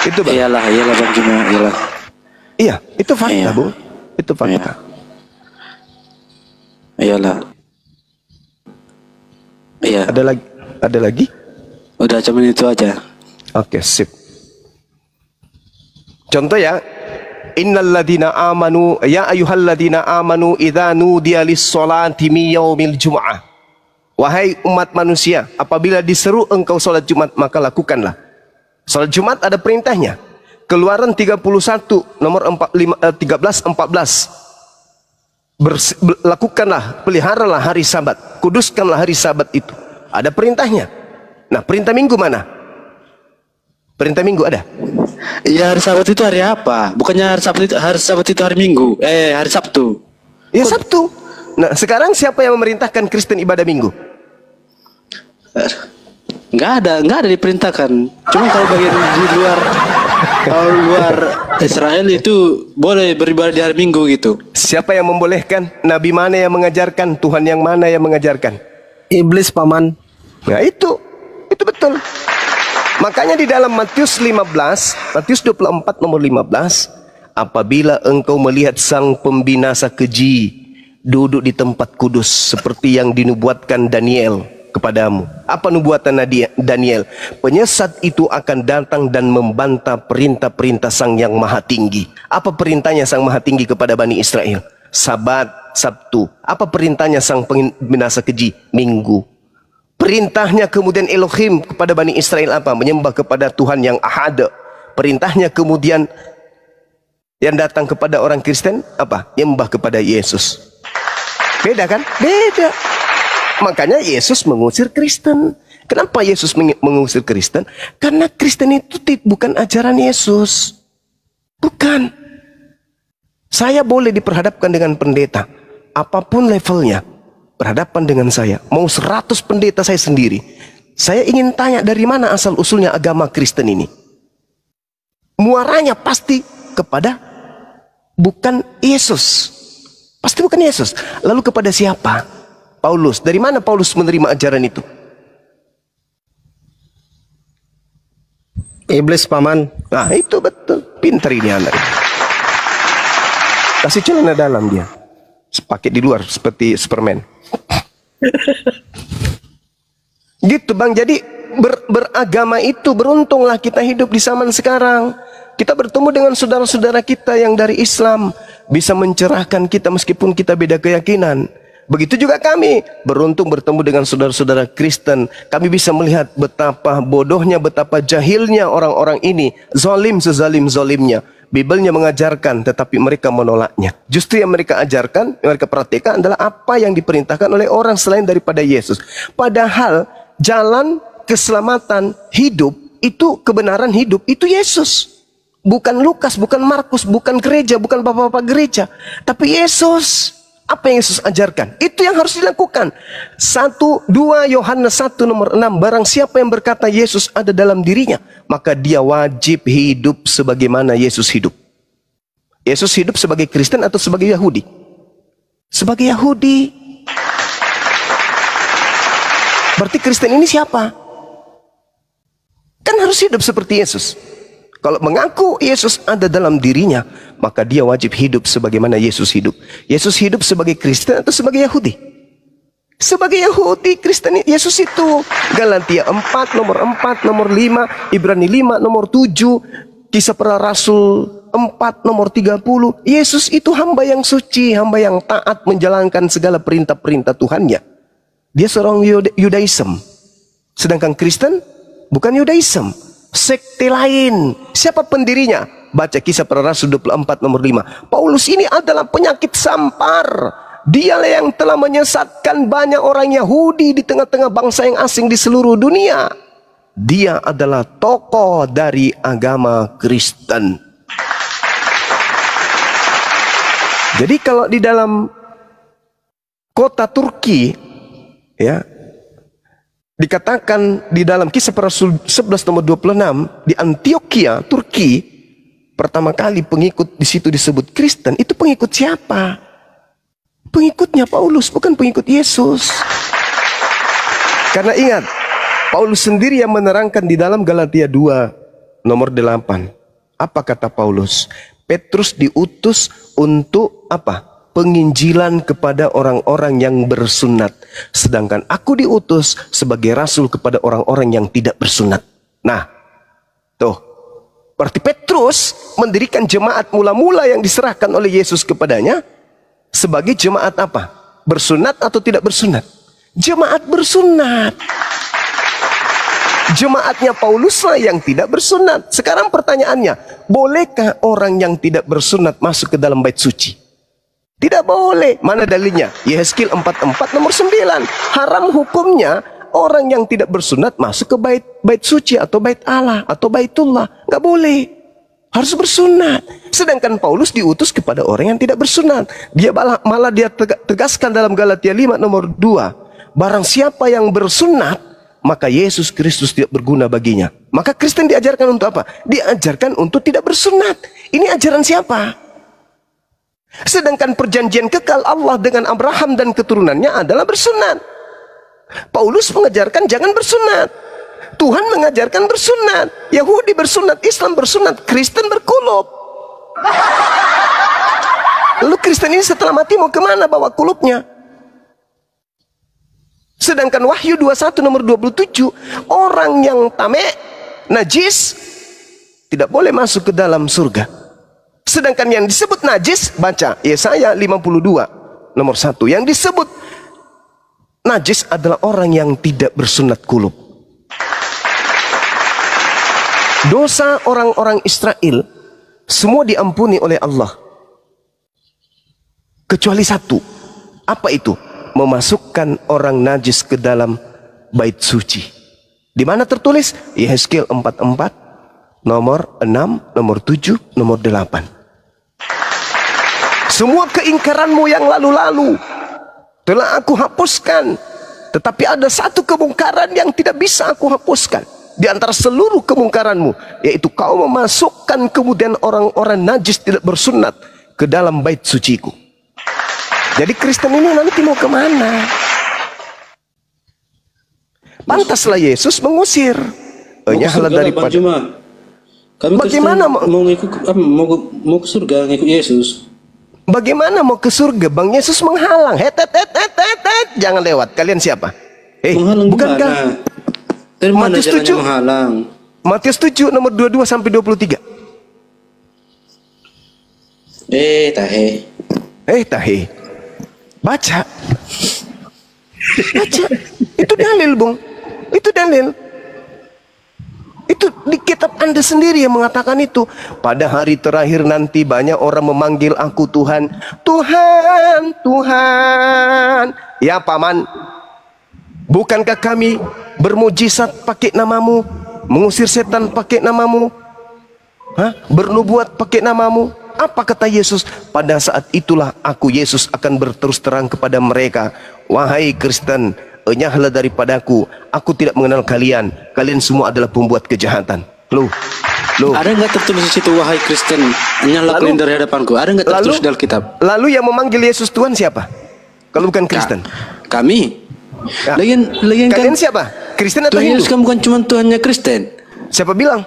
Itu bang. Iyalah Bang Juma, iyalah. Iya, itu fakta bu. Itu fakta. Iyalah. Iya. Ada lagi? Udah cuma itu aja. Oke, sip. Contoh ya. Innalladzina amanu ya ayyuhalladzina amanu idza nudiya lis-sholati min yaumil jumu'ah. Wahai umat manusia, apabila diseru engkau salat Jumat, maka lakukanlah. Salat Jumat ada perintahnya. Keluaran 31 nomor 13-14. Lakukanlah, peliharalah hari Sabat, kuduskanlah hari Sabat itu. Ada perintahnya. Nah, perintah Minggu mana? Perintah Minggu ada? Iya, hari Sabat itu hari apa? Bukannya hari Sabat itu hari Minggu? Hari Sabtu. Ya Sabtu. Nah, sekarang siapa yang memerintahkan Kristen ibadah Minggu? Nggak ada diperintahkan. Cuma kalau bagian di luar Israel itu boleh beribadah di hari Minggu gitu. Siapa yang membolehkan? Nabi mana yang mengajarkan? Tuhan yang mana yang mengajarkan? Iblis, Paman. Nah itu betul. Makanya di dalam Matius 24 nomor 15, apabila engkau melihat sang pembinasa keji duduk di tempat kudus seperti yang dinubuatkan Daniel kepadamu. Apa nubuatan Daniel? Penyesat itu akan datang dan membantah perintah-perintah Sang Yang Maha Tinggi. Apa perintahnya Sang Maha Tinggi kepada Bani Israel? Sabat, Sabtu. Apa perintahnya sang pembinasa keji? Minggu. Perintahnya kemudian Elohim kepada Bani Israel apa? Menyembah kepada Tuhan yang Ahad. Perintahnya kemudian yang datang kepada orang Kristen apa? Menyembah kepada Yesus. Beda kan? Beda. Makanya Yesus mengusir Kristen. Kenapa Yesus mengusir Kristen? Karena Kristen itu bukan ajaran Yesus. Bukan. Saya boleh diperhadapkan dengan pendeta, apapun levelnya, berhadapan dengan saya. Mau 100 pendeta saya sendiri. Saya ingin tanya dari mana asal usulnya agama Kristen ini. Muaranya pasti kepada bukan Yesus. Pasti bukan Yesus. Lalu kepada siapa? Paulus. Dari mana Paulus menerima ajaran itu? Iblis, Paman. Nah itu betul. Pintar ini anak. Kasih celana dalam dia. Pakai di luar seperti Superman. Gitu Bang. Jadi beragama itu, beruntunglah kita hidup di zaman sekarang. Kita bertemu dengan saudara-saudara kita yang dari Islam, bisa mencerahkan kita meskipun kita beda keyakinan. Begitu juga kami beruntung bertemu dengan saudara-saudara Kristen. Kami bisa melihat betapa bodohnya, betapa jahilnya orang-orang ini. Zalim sezalim-zalimnya. Bibelnya mengajarkan tetapi mereka menolaknya. Justru yang mereka ajarkan, yang mereka praktikkan adalah apa yang diperintahkan oleh orang selain daripada Yesus. Padahal jalan keselamatan hidup itu, kebenaran hidup itu Yesus. Bukan Lukas, bukan Markus, bukan gereja, bukan bapak-bapak gereja, tapi Yesus. Apa yang Yesus ajarkan? Itu yang harus dilakukan. 2 Yohanes 1 nomor 6. Barang siapa yang berkata Yesus ada dalam dirinya, maka dia wajib hidup sebagaimana Yesus hidup. Yesus hidup sebagai Kristen atau sebagai Yahudi? Sebagai Yahudi. Berarti Kristen ini siapa? Kan harus hidup seperti Yesus. Kalau mengaku Yesus ada dalam dirinya, maka dia wajib hidup sebagaimana Yesus hidup. Yesus hidup sebagai Kristen atau sebagai Yahudi? Sebagai Yahudi. Kristen Yesus itu Galatia 4 nomor 4 nomor 5, Ibrani 5 nomor 7, Kisah Para Rasul 4 nomor 30. Yesus itu hamba yang suci, hamba yang taat menjalankan segala perintah-perintah Tuhannya. Dia seorang Yudaism. Sedangkan Kristen bukan Yudaism, sekte lain. Siapa pendirinya? Baca Kisah Para Rasul 24 nomor 5. Paulus ini adalah penyakit sampar. Dialah yang telah menyesatkan banyak orang Yahudi di tengah-tengah bangsa yang asing di seluruh dunia. Dia adalah tokoh dari agama Kristen. Jadi kalau di dalam kota Turki, ya, dikatakan di dalam Kisah Para Rasul 11 nomor 26, di Antioquia, Turki, pertama kali pengikut di situ disebut Kristen. Itu pengikut siapa? Pengikutnya Paulus, bukan pengikut Yesus. Karena ingat, Paulus sendiri yang menerangkan di dalam Galatia 2 nomor 8. Apa kata Paulus? Petrus diutus untuk apa? Penginjilan kepada orang-orang yang bersunat. Sedangkan aku diutus sebagai rasul kepada orang-orang yang tidak bersunat. Nah, tuh. Berarti Petrus mendirikan jemaat mula-mula yang diserahkan oleh Yesus kepadanya sebagai jemaat apa? Bersunat atau tidak bersunat? Jemaat bersunat. Jemaatnya Pauluslah yang tidak bersunat. Sekarang pertanyaannya, bolehkah orang yang tidak bersunat masuk ke dalam bait suci? Tidak boleh. Mana dalilnya? Yehezkiel 44 nomor 9. Haram hukumnya orang yang tidak bersunat masuk ke bait suci atau bait Allah atau baitullah. Nggak boleh. Harus bersunat. Sedangkan Paulus diutus kepada orang yang tidak bersunat. Dia malah dia tegaskan dalam Galatia 5 nomor 2. Barang siapa yang bersunat, maka Yesus Kristus tidak berguna baginya. Maka Kristen diajarkan untuk apa? Diajarkan untuk tidak bersunat. Ini ajaran siapa? Sedangkan perjanjian kekal Allah dengan Abraham dan keturunannya adalah bersunat. Paulus mengajarkan jangan bersunat. Tuhan mengajarkan bersunat. Yahudi bersunat, Islam bersunat, Kristen berkulub. Lalu Kristen ini setelah mati mau kemana bawa kulubnya? Sedangkan Wahyu 21 nomor 27, orang yang tamek, najis, tidak boleh masuk ke dalam surga. Sedangkan yang disebut najis, baca Yesaya 52 nomor 1. Yang disebut najis adalah orang yang tidak bersunat kulub. Dosa orang-orang Israel semua diampuni oleh Allah, kecuali satu. Apa itu? Memasukkan orang najis ke dalam bait suci. Di mana tertulis? Yehezkiel 44 nomor 6, nomor 7, nomor 8. Semua keingkaranmu yang lalu-lalu telah aku hapuskan. Tetapi ada satu kemungkaran yang tidak bisa aku hapuskan di antara seluruh kemungkaranmu, yaitu kau memasukkan kemudian orang-orang najis tidak bersunat ke dalam bait suciku. Jadi Kristen ini nanti mau kemana? Pantaslah Yesus mengusir. Hanyalah daripada. Kami bagaimana mau ke surga ngikut Yesus? Bagaimana mau ke surga? Bang Yesus menghalang. Jangan lewat. Kalian siapa? Menghalang bukankah dari mana Matius jalannya 7 menghalang? Matius 7 nomor 22 sampai 23. Tahe. Baca. Itu dalil, Bung. Itu dalil. Itu di kitab Anda sendiri yang mengatakan itu. Pada hari terakhir nanti banyak orang memanggil aku Tuhan. Tuhan, Tuhan. Ya paman, bukankah kami bermujizat pakai namamu, mengusir setan pakai namamu, bernubuat pakai namamu? Apa kata Yesus? Pada saat itulah aku Yesus akan berterus terang kepada mereka, wahai Kristen, enyahlah daripadaku, aku tidak mengenal kalian. Kalian semua adalah pembuat kejahatan. Loh. Ada nggak tertulis di situ, wahai Kristen, enyahlah kalian dari hadapanku? Ada nggak tertulis dalam kitab? Lalu yang memanggil Yesus Tuhan siapa? Kalau bukan Kristen? Kami. Ya. Lagian Kalian kan siapa? Kristen atau Tuhan Hindu? Yesus kan bukan cuma Tuhannya Kristen. Siapa bilang?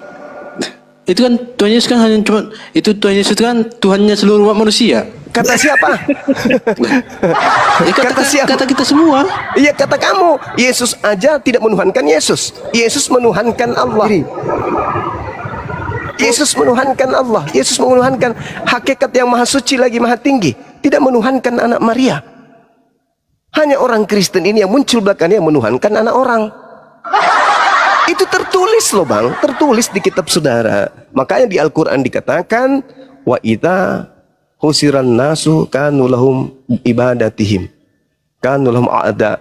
Itu kan Tuhan Yesus kan hanya cuma itu, Tuhan Yesus kan Tuhannya seluruh umat manusia. Kata siapa? Kata kita semua. Iya, kata kamu. Yesus aja tidak menuhankan Yesus. Yesus menuhankan Allah. Yesus menuhankan Allah. Yesus menuhankan hakikat yang maha suci lagi maha tinggi. Tidak menuhankan anak Maria. Hanya orang Kristen ini yang muncul belakangnya yang menuhankan anak orang. Itu tertulis loh bang. Tertulis di kitab saudara. Makanya di Al-Quran dikatakan, wa idza husiran nasu kanu lahum ibadatihim kanu lahum a'da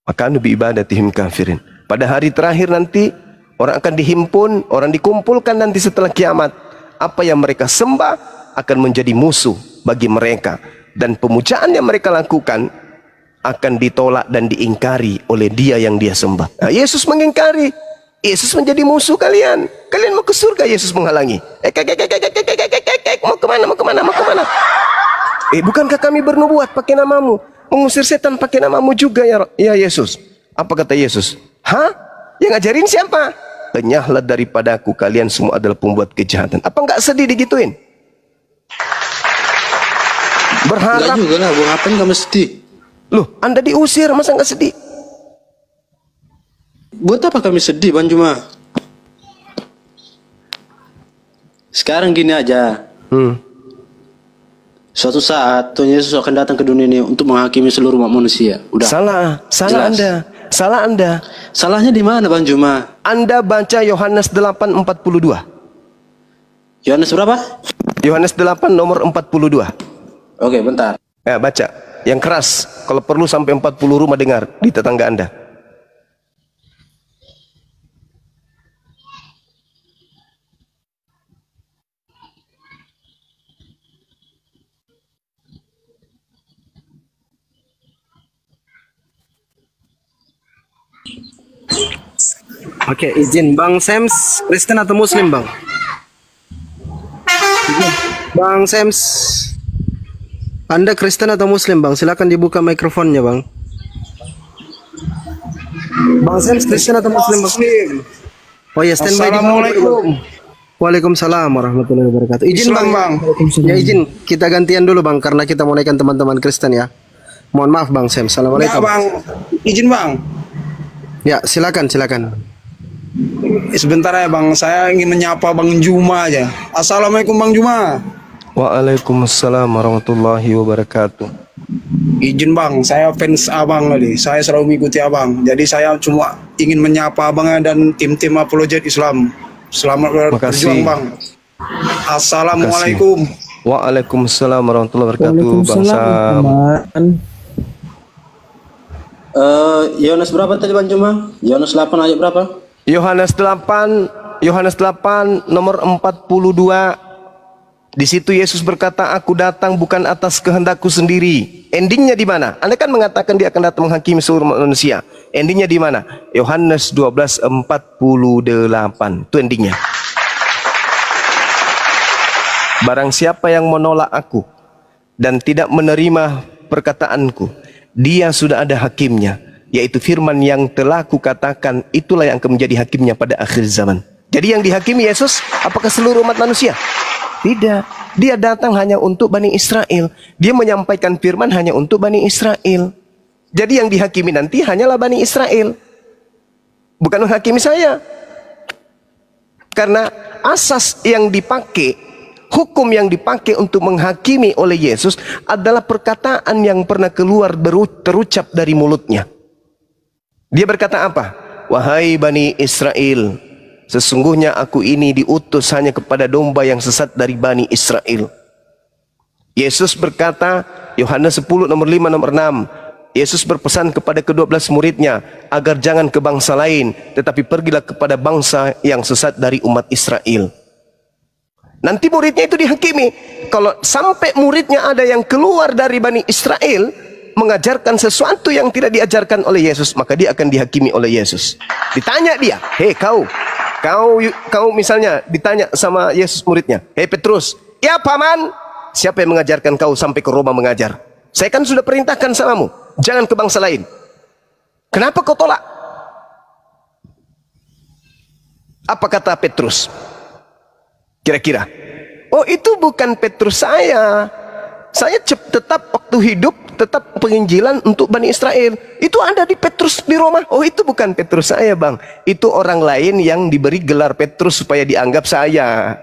makanu bi ibadatihim kafirin. Pada hari terakhir nanti orang akan dihimpun, orang dikumpulkan nanti setelah kiamat. Apa yang mereka sembah akan menjadi musuh bagi mereka, dan pemujaan yang mereka lakukan akan ditolak dan diingkari oleh dia yang dia sembah. Nah, Yesus mengingkari. Yesus menjadi musuh kalian. Kalian mau ke surga, Yesus menghalangi. Mau kemana? Bukankah kami bernubuat pakai namamu, mengusir setan pakai namamu juga ya Yesus? Apa kata Yesus? Yang ngajarin siapa? Enyahlah daripadaku, kalian semua adalah pembuat kejahatan. Apa nggak sedih digituin? Berharap. Enggak juga lah, buang apa nggak mesti. Loh, Anda diusir, masa nggak sedih? Buat apa kami sedih, Bang Juma? Sekarang gini aja. Suatu saat Tuhan Yesus akan datang ke dunia ini untuk menghakimi seluruh umat manusia. Udah. Salah Anda. Salahnya di mana, Bang Juma? Anda baca Yohanes 8:42. Yohanes berapa? Yohanes 8 nomor 42. Oke, bentar. Ya, baca. Yang keras. Kalau perlu sampai 40 rumah dengar di tetangga Anda. Oke, izin Bang Sems, Kristen atau Muslim Bang? Bang Sems, Anda Kristen atau Muslim Bang? Silakan dibuka mikrofonnya Bang. Bang Sems, Kristen atau Muslim Bang? Oh ya, standby di Assalamualaikum. Waalaikumsalam warahmatullahi wabarakatuh. Izin Islam, Bang. Ya izin, kita gantian dulu Bang, karena kita mau naikkan teman-teman Kristen ya. Mohon maaf Bang Sems. Ya Assalamualaikum. Bang, izin Bang. Ya, silakan. Sebentar ya Bang, saya ingin menyapa Bang Juma aja. Assalamualaikum Bang Juma. Waalaikumsalam warahmatullahi wabarakatuh. Izin Bang, saya fans Abang tadi. Saya selalu mengikuti Abang. Jadi saya cuma ingin menyapa Abang dan tim-tim apologet Islam. Selamat berjuang Bang. Assalamualaikum. Waalaikumsalam warahmatullahi wabarakatuh. Bangsa. Yohanes berapa tadi Bang Juma? Yohanes 8 ayat berapa? Yohanes 8 nomor 42. Di situ Yesus berkata, aku datang bukan atas kehendakku sendiri. Endingnya di mana? Anda kan mengatakan dia akan datang menghakimi seluruh manusia. Endingnya di mana? Yohanes 12:48. Itu endingnya. Barang siapa yang menolak aku dan tidak menerima perkataanku, dia sudah ada hakimnya, yaitu firman yang telah kukatakan, itulah yang akan menjadi hakimnya pada akhir zaman. Jadi yang dihakimi Yesus, apakah seluruh umat manusia? Tidak. Dia datang hanya untuk Bani Israel. Dia menyampaikan firman hanya untuk Bani Israel. Jadi yang dihakimi nanti hanyalah Bani Israel, bukan menghakimi saya. Karena asas yang dipakai, hukum yang dipakai untuk menghakimi oleh Yesus adalah perkataan yang pernah keluar terucap dari mulutnya. Dia berkata apa? Wahai Bani Israel, sesungguhnya aku ini diutus hanya kepada domba yang sesat dari Bani Israel. Yesus berkata, Yohanes 10 nomor 5 nomor 6, Yesus berpesan kepada ke-12 muridnya agar jangan ke bangsa lain, tetapi pergilah kepada bangsa yang sesat dari umat Israel. Nanti muridnya itu dihakimi. Kalau sampai muridnya ada yang keluar dari Bani Israel mengajarkan sesuatu yang tidak diajarkan oleh Yesus, maka dia akan dihakimi oleh Yesus. Ditanya dia, hei kau misalnya ditanya sama Yesus muridnya, hei Petrus, ya paman, siapa yang mengajarkan kau sampai ke Roma mengajar? Saya kan sudah perintahkan samamu, jangan ke bangsa lain. Kenapa kau tolak? Apa kata Petrus? Kira-kira, oh itu bukan Petrus saya. Saya tetap waktu hidup tetap penginjilan untuk Bani Israel. Itu ada di Petrus di Roma. Oh itu bukan Petrus saya bang. Itu orang lain yang diberi gelar Petrus supaya dianggap saya.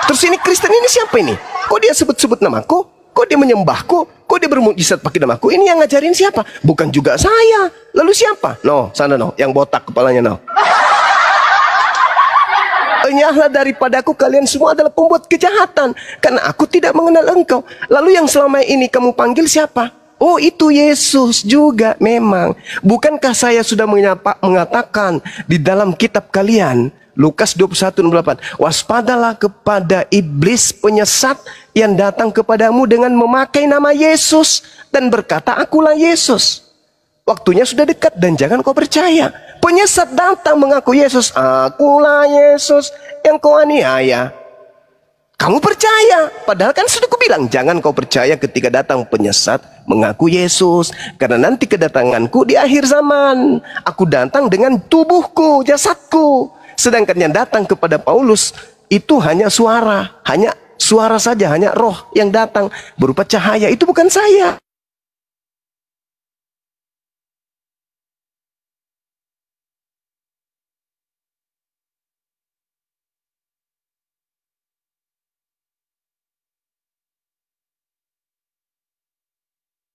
Terus ini Kristen ini siapa ini? Kok dia sebut-sebut namaku? Kok dia menyembahku? Kok dia bermukjizat pakai namaku? Ini yang ngajarin siapa? Bukan juga saya. Lalu siapa? No, sana no, yang botak kepalanya no. Enyahlah daripadaku kalian semua adalah pembuat kejahatan, karena aku tidak mengenal engkau. Lalu yang selama ini kamu panggil siapa? Oh itu Yesus juga memang. Bukankah saya sudah mengatakan di dalam kitab kalian, Lukas 21:8, waspadalah kepada iblis penyesat yang datang kepadamu dengan memakai nama Yesus dan berkata akulah Yesus. Waktunya sudah dekat dan jangan kau percaya. Penyesat datang mengaku Yesus, akulah Yesus yang kau aniaya. Kamu percaya, padahal kan sudah kubilang jangan kau percaya ketika datang penyesat mengaku Yesus, karena nanti kedatanganku di akhir zaman. Aku datang dengan tubuhku, jasadku. Sedangkan yang datang kepada Paulus itu hanya suara saja, hanya roh yang datang berupa cahaya. Itu bukan saya.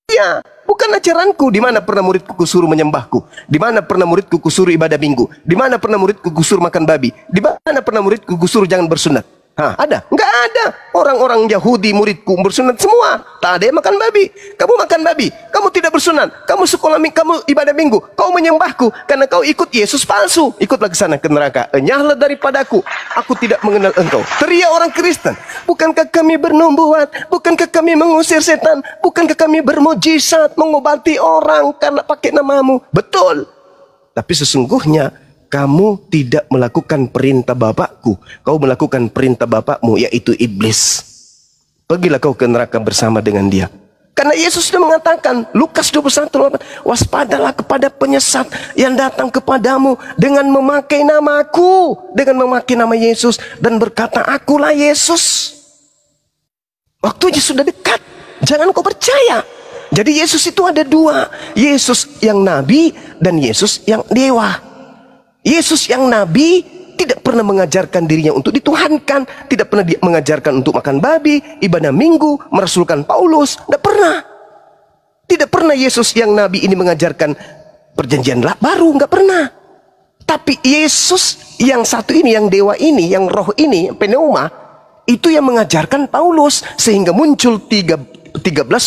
Ya, bukan ajaranku. Di mana pernah muridku kusuruh menyembahku? Di mana pernah muridku kusuruh ibadah minggu? Di mana pernah muridku kusuruh makan babi? Di mana pernah muridku kusuruh jangan bersunat? Hah, ada? Enggak ada. Orang-orang Yahudi muridku bersunat semua. Tak ada yang makan babi. Kamu makan babi. Kamu tidak bersunat. Kamu sekolah minggu, kamu ibadah minggu. Kau menyembahku karena kau ikut Yesus palsu. Ikutlah ke sana ke neraka. Enyahlah daripadaku. Aku tidak mengenal engkau. Teriak orang Kristen. Bukankah kami bernubuat? Bukankah kami mengusir setan? Bukankah kami bermujizat mengobati orang karena pakai namamu? Betul. Tapi sesungguhnya kamu tidak melakukan perintah Bapakku. Kau melakukan perintah Bapakmu, yaitu iblis. Pergilah kau ke neraka bersama dengan dia. Karena Yesus sudah mengatakan, Lukas 21, waspadalah kepada penyesat yang datang kepadamu dengan memakai namaku, dengan memakai nama Yesus, dan berkata, akulah Yesus. Waktunya sudah dekat, jangan kau percaya. Jadi Yesus itu ada dua, Yesus yang nabi dan Yesus yang dewa. Yesus yang nabi tidak pernah mengajarkan dirinya untuk dituhankan, tidak pernah mengajarkan untuk makan babi, ibadah minggu, merasulkan Paulus, tidak pernah. Tidak pernah Yesus yang nabi ini mengajarkan perjanjian baru, nggak pernah. Tapi Yesus yang satu ini, yang dewa ini, yang roh ini, pneuma, itu yang mengajarkan Paulus, sehingga muncul 13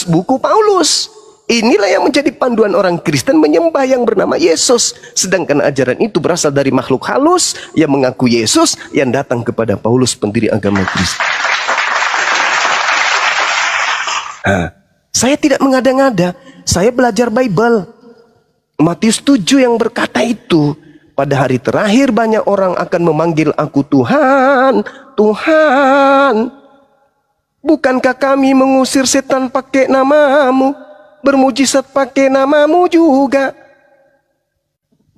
buku Paulus. Inilah yang menjadi panduan orang Kristen menyembah yang bernama Yesus. Sedangkan ajaran itu berasal dari makhluk halus yang mengaku Yesus, yang datang kepada Paulus, pendiri agama Kristen. Saya tidak mengada-ngada, saya belajar Bible. Matius 7 yang berkata itu, pada hari terakhir banyak orang akan memanggil aku Tuhan, Tuhan. Bukankah kami mengusir setan pakai namamu, bermujizat pakai namamu juga,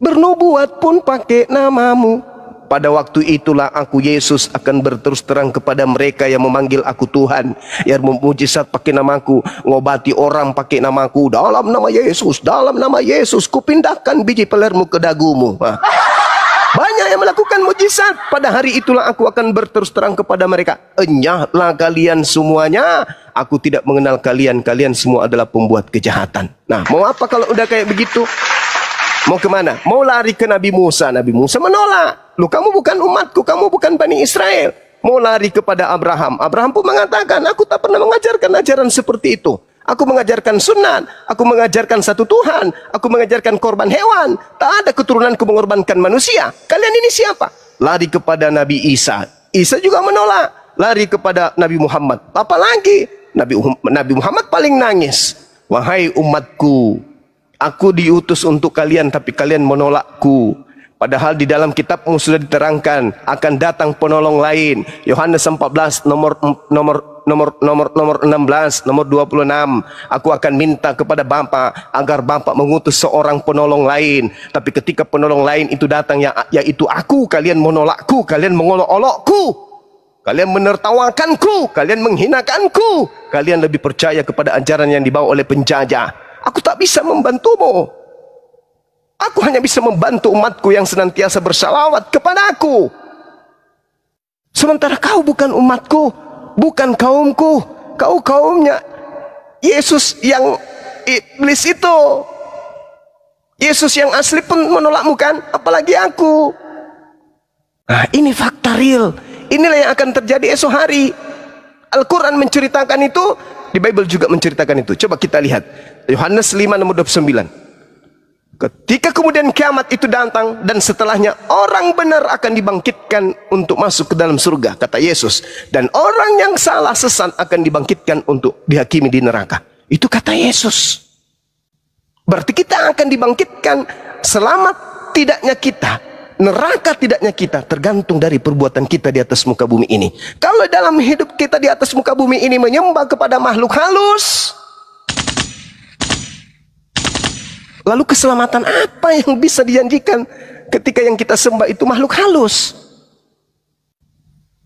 bernubuat pun pakai namamu? Pada waktu itulah aku Yesus akan berterus terang kepada mereka yang memanggil aku Tuhan, yang memujizat pakai namaku, ngobati orang pakai namaku, dalam nama Yesus, dalam nama Yesus, kupindahkan biji pelermu ke dagumu. Banyak yang melakukan mujizat. Pada hari itulah aku akan berterus terang kepada mereka, enyahlah kalian semuanya, aku tidak mengenal kalian, kalian semua adalah pembuat kejahatan. Nah, mau apa kalau udah kayak begitu? Mau kemana? Mau lari ke Nabi Musa. Nabi Musa menolak. Loh, kamu bukan umatku, kamu bukan Bani Israel. Mau lari kepada Abraham. Abraham pun mengatakan, aku tak pernah mengajarkan ajaran seperti itu. Aku mengajarkan sunat, aku mengajarkan satu Tuhan, aku mengajarkan korban hewan. Tak ada keturunanku mengorbankan manusia. Kalian ini siapa? Lari kepada Nabi Isa. Isa juga menolak. Lari kepada Nabi Muhammad. Apalagi Nabi Muhammad paling nangis. Wahai umatku, aku diutus untuk kalian, tapi kalian menolakku. Padahal di dalam kitabmu sudah diterangkan akan datang penolong lain. Yohanes 14 nomor 16, nomor 26. Aku akan minta kepada Bapa agar Bapa mengutus seorang penolong lain. Tapi ketika penolong lain itu datang, yaitu aku, kalian menolakku, kalian mengolok-olokku, kalian menertawakanku, kalian menghinakanku. Kalian lebih percaya kepada ajaran yang dibawa oleh penjajah. Aku tak bisa membantumu. Aku hanya bisa membantu umatku yang senantiasa bersalawat kepada aku. Sementara kau bukan umatku, bukan kaumku. Kau kaumnya Yesus yang iblis itu. Yesus yang asli pun menolakmu kan, apalagi aku. Nah, ini fakta real. Inilah yang akan terjadi esok hari. Al-Quran menceritakan itu, di Bible juga menceritakan itu. Coba kita lihat Yohanes 5 nomor 29. Ketika kemudian kiamat itu datang, dan setelahnya orang benar akan dibangkitkan untuk masuk ke dalam surga, kata Yesus. Dan orang yang salah sesat akan dibangkitkan untuk dihakimi di neraka. Itu kata Yesus. Berarti kita akan dibangkitkan. Selamat tidaknya kita, neraka tidaknya kita, tergantung dari perbuatan kita di atas muka bumi ini. Kalau dalam hidup kita di atas muka bumi ini menyembah kepada makhluk halus, lalu keselamatan apa yang bisa dijanjikan ketika yang kita sembah itu makhluk halus?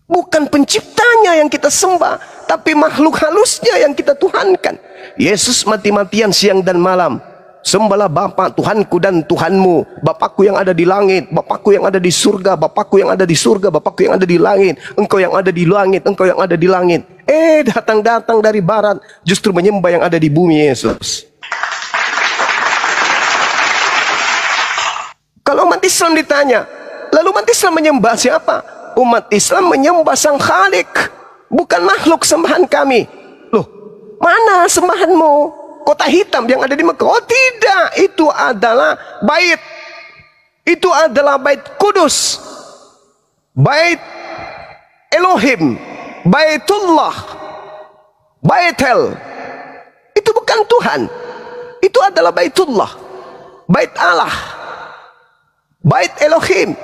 Bukan penciptanya yang kita sembah, tapi makhluk halusnya yang kita tuhankan. Yesus mati-matian siang dan malam. Sembahlah Bapa, Tuhanku dan Tuhanmu, Bapakku yang ada di langit, Bapakku yang ada di surga, Bapakku yang ada di surga, Bapakku yang ada di langit, Engkau yang ada di langit, Engkau yang ada di langit. Datang-datang dari barat, justru menyembah yang ada di bumi Yesus. Kalau umat Islam ditanya, lalu umat Islam menyembah siapa? Umat Islam menyembah Sang Khalik, bukan makhluk sembahan kami. Loh, mana sembahanmu? Kota hitam yang ada di Mekah? Oh tidak, itu adalah bait. Itu adalah bait kudus, bait Elohim, baitullah, baitel. Itu bukan Tuhan. Itu adalah baitullah, bait Allah. Bait Elohim.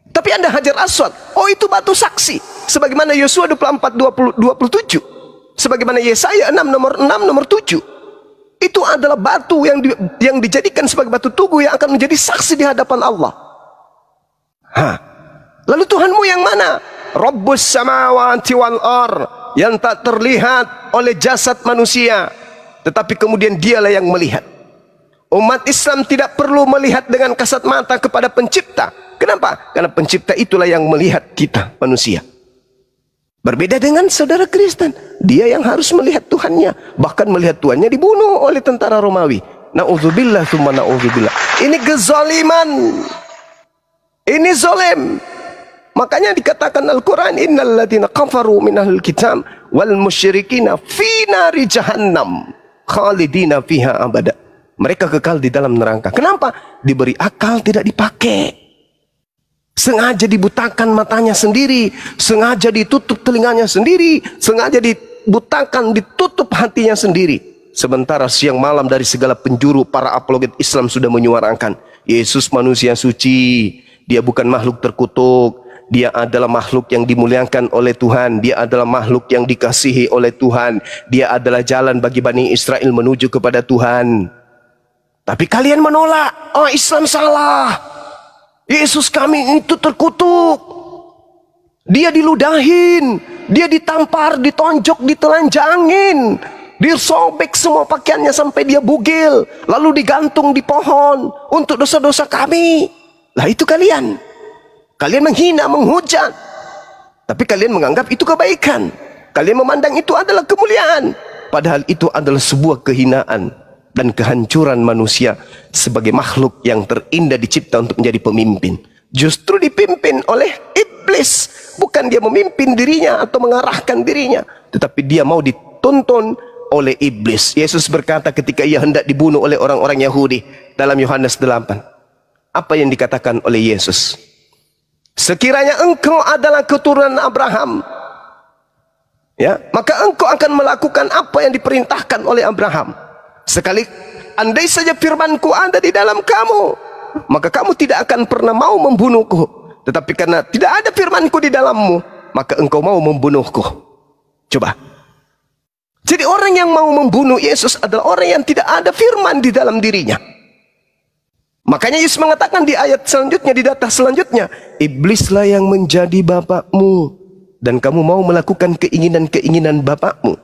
Tapi Anda Hajar Aswad, oh itu batu saksi. Sebagaimana Yosua 24:27. Sebagaimana Yesaya 6 nomor 7. Itu adalah batu yang dijadikan sebagai batu tugu yang akan menjadi saksi di hadapan Allah. Lalu Tuhanmu yang mana? Rabbus samawati wal ar, yang tak terlihat oleh jasad manusia, tetapi kemudian dialah yang melihat. Umat Islam tidak perlu melihat dengan kasat mata kepada pencipta. Kenapa? Karena pencipta itulah yang melihat kita manusia. Berbeda dengan saudara Kristen, dia yang harus melihat Tuhannya. Bahkan melihat Tuhannya dibunuh oleh tentara Romawi. Na'udzubillah tsumma na'udzubillah. Ini kezaliman. Ini zalim. Makanya dikatakan Al-Quran, innal ladzina kafaru minal kitab wal musyrikina fi nari jahannam khalidina fiha abada. Mereka kekal di dalam neraka. Kenapa? Diberi akal tidak dipakai. Sengaja dibutakan matanya sendiri, sengaja ditutup telinganya sendiri, sengaja dibutakan, ditutup hatinya sendiri. Sementara siang malam dari segala penjuru para apologet Islam sudah menyuarakan Yesus manusia suci, dia bukan makhluk terkutuk. Dia adalah makhluk yang dimuliakan oleh Tuhan. Dia adalah makhluk yang dikasihi oleh Tuhan. Dia adalah jalan bagi Bani Israel menuju kepada Tuhan. Tapi kalian menolak. Oh, Islam salah. Yesus kami itu terkutuk. Dia diludahin. Dia ditampar, ditonjok, ditelanjangin. Disobek semua pakaiannya sampai dia bugil. Lalu digantung di pohon untuk dosa-dosa kami. Lah itu kalian. Kalian menghina, menghujat. Tapi kalian menganggap itu kebaikan. Kalian memandang itu adalah kemuliaan. Padahal itu adalah sebuah kehinaan dan kehancuran manusia sebagai makhluk yang terindah dicipta untuk menjadi pemimpin. Justru dipimpin oleh iblis. Bukan dia memimpin dirinya atau mengarahkan dirinya, tetapi dia mau dituntun oleh iblis. Yesus berkata ketika ia hendak dibunuh oleh orang-orang Yahudi dalam Yohanes 8. Apa yang dikatakan oleh Yesus? Sekiranya engkau adalah keturunan Abraham, ya, maka engkau akan melakukan apa yang diperintahkan oleh Abraham. Sekali andai saja firmanku ada di dalam kamu, maka kamu tidak akan pernah mau membunuhku. Tetapi karena tidak ada firmanku di dalammu, maka engkau mau membunuhku. Coba. Jadi orang yang mau membunuh Yesus adalah orang yang tidak ada firman di dalam dirinya. Makanya Yesus mengatakan di ayat selanjutnya, di data selanjutnya, iblislah yang menjadi bapakmu dan kamu mau melakukan keinginan-keinginan bapakmu.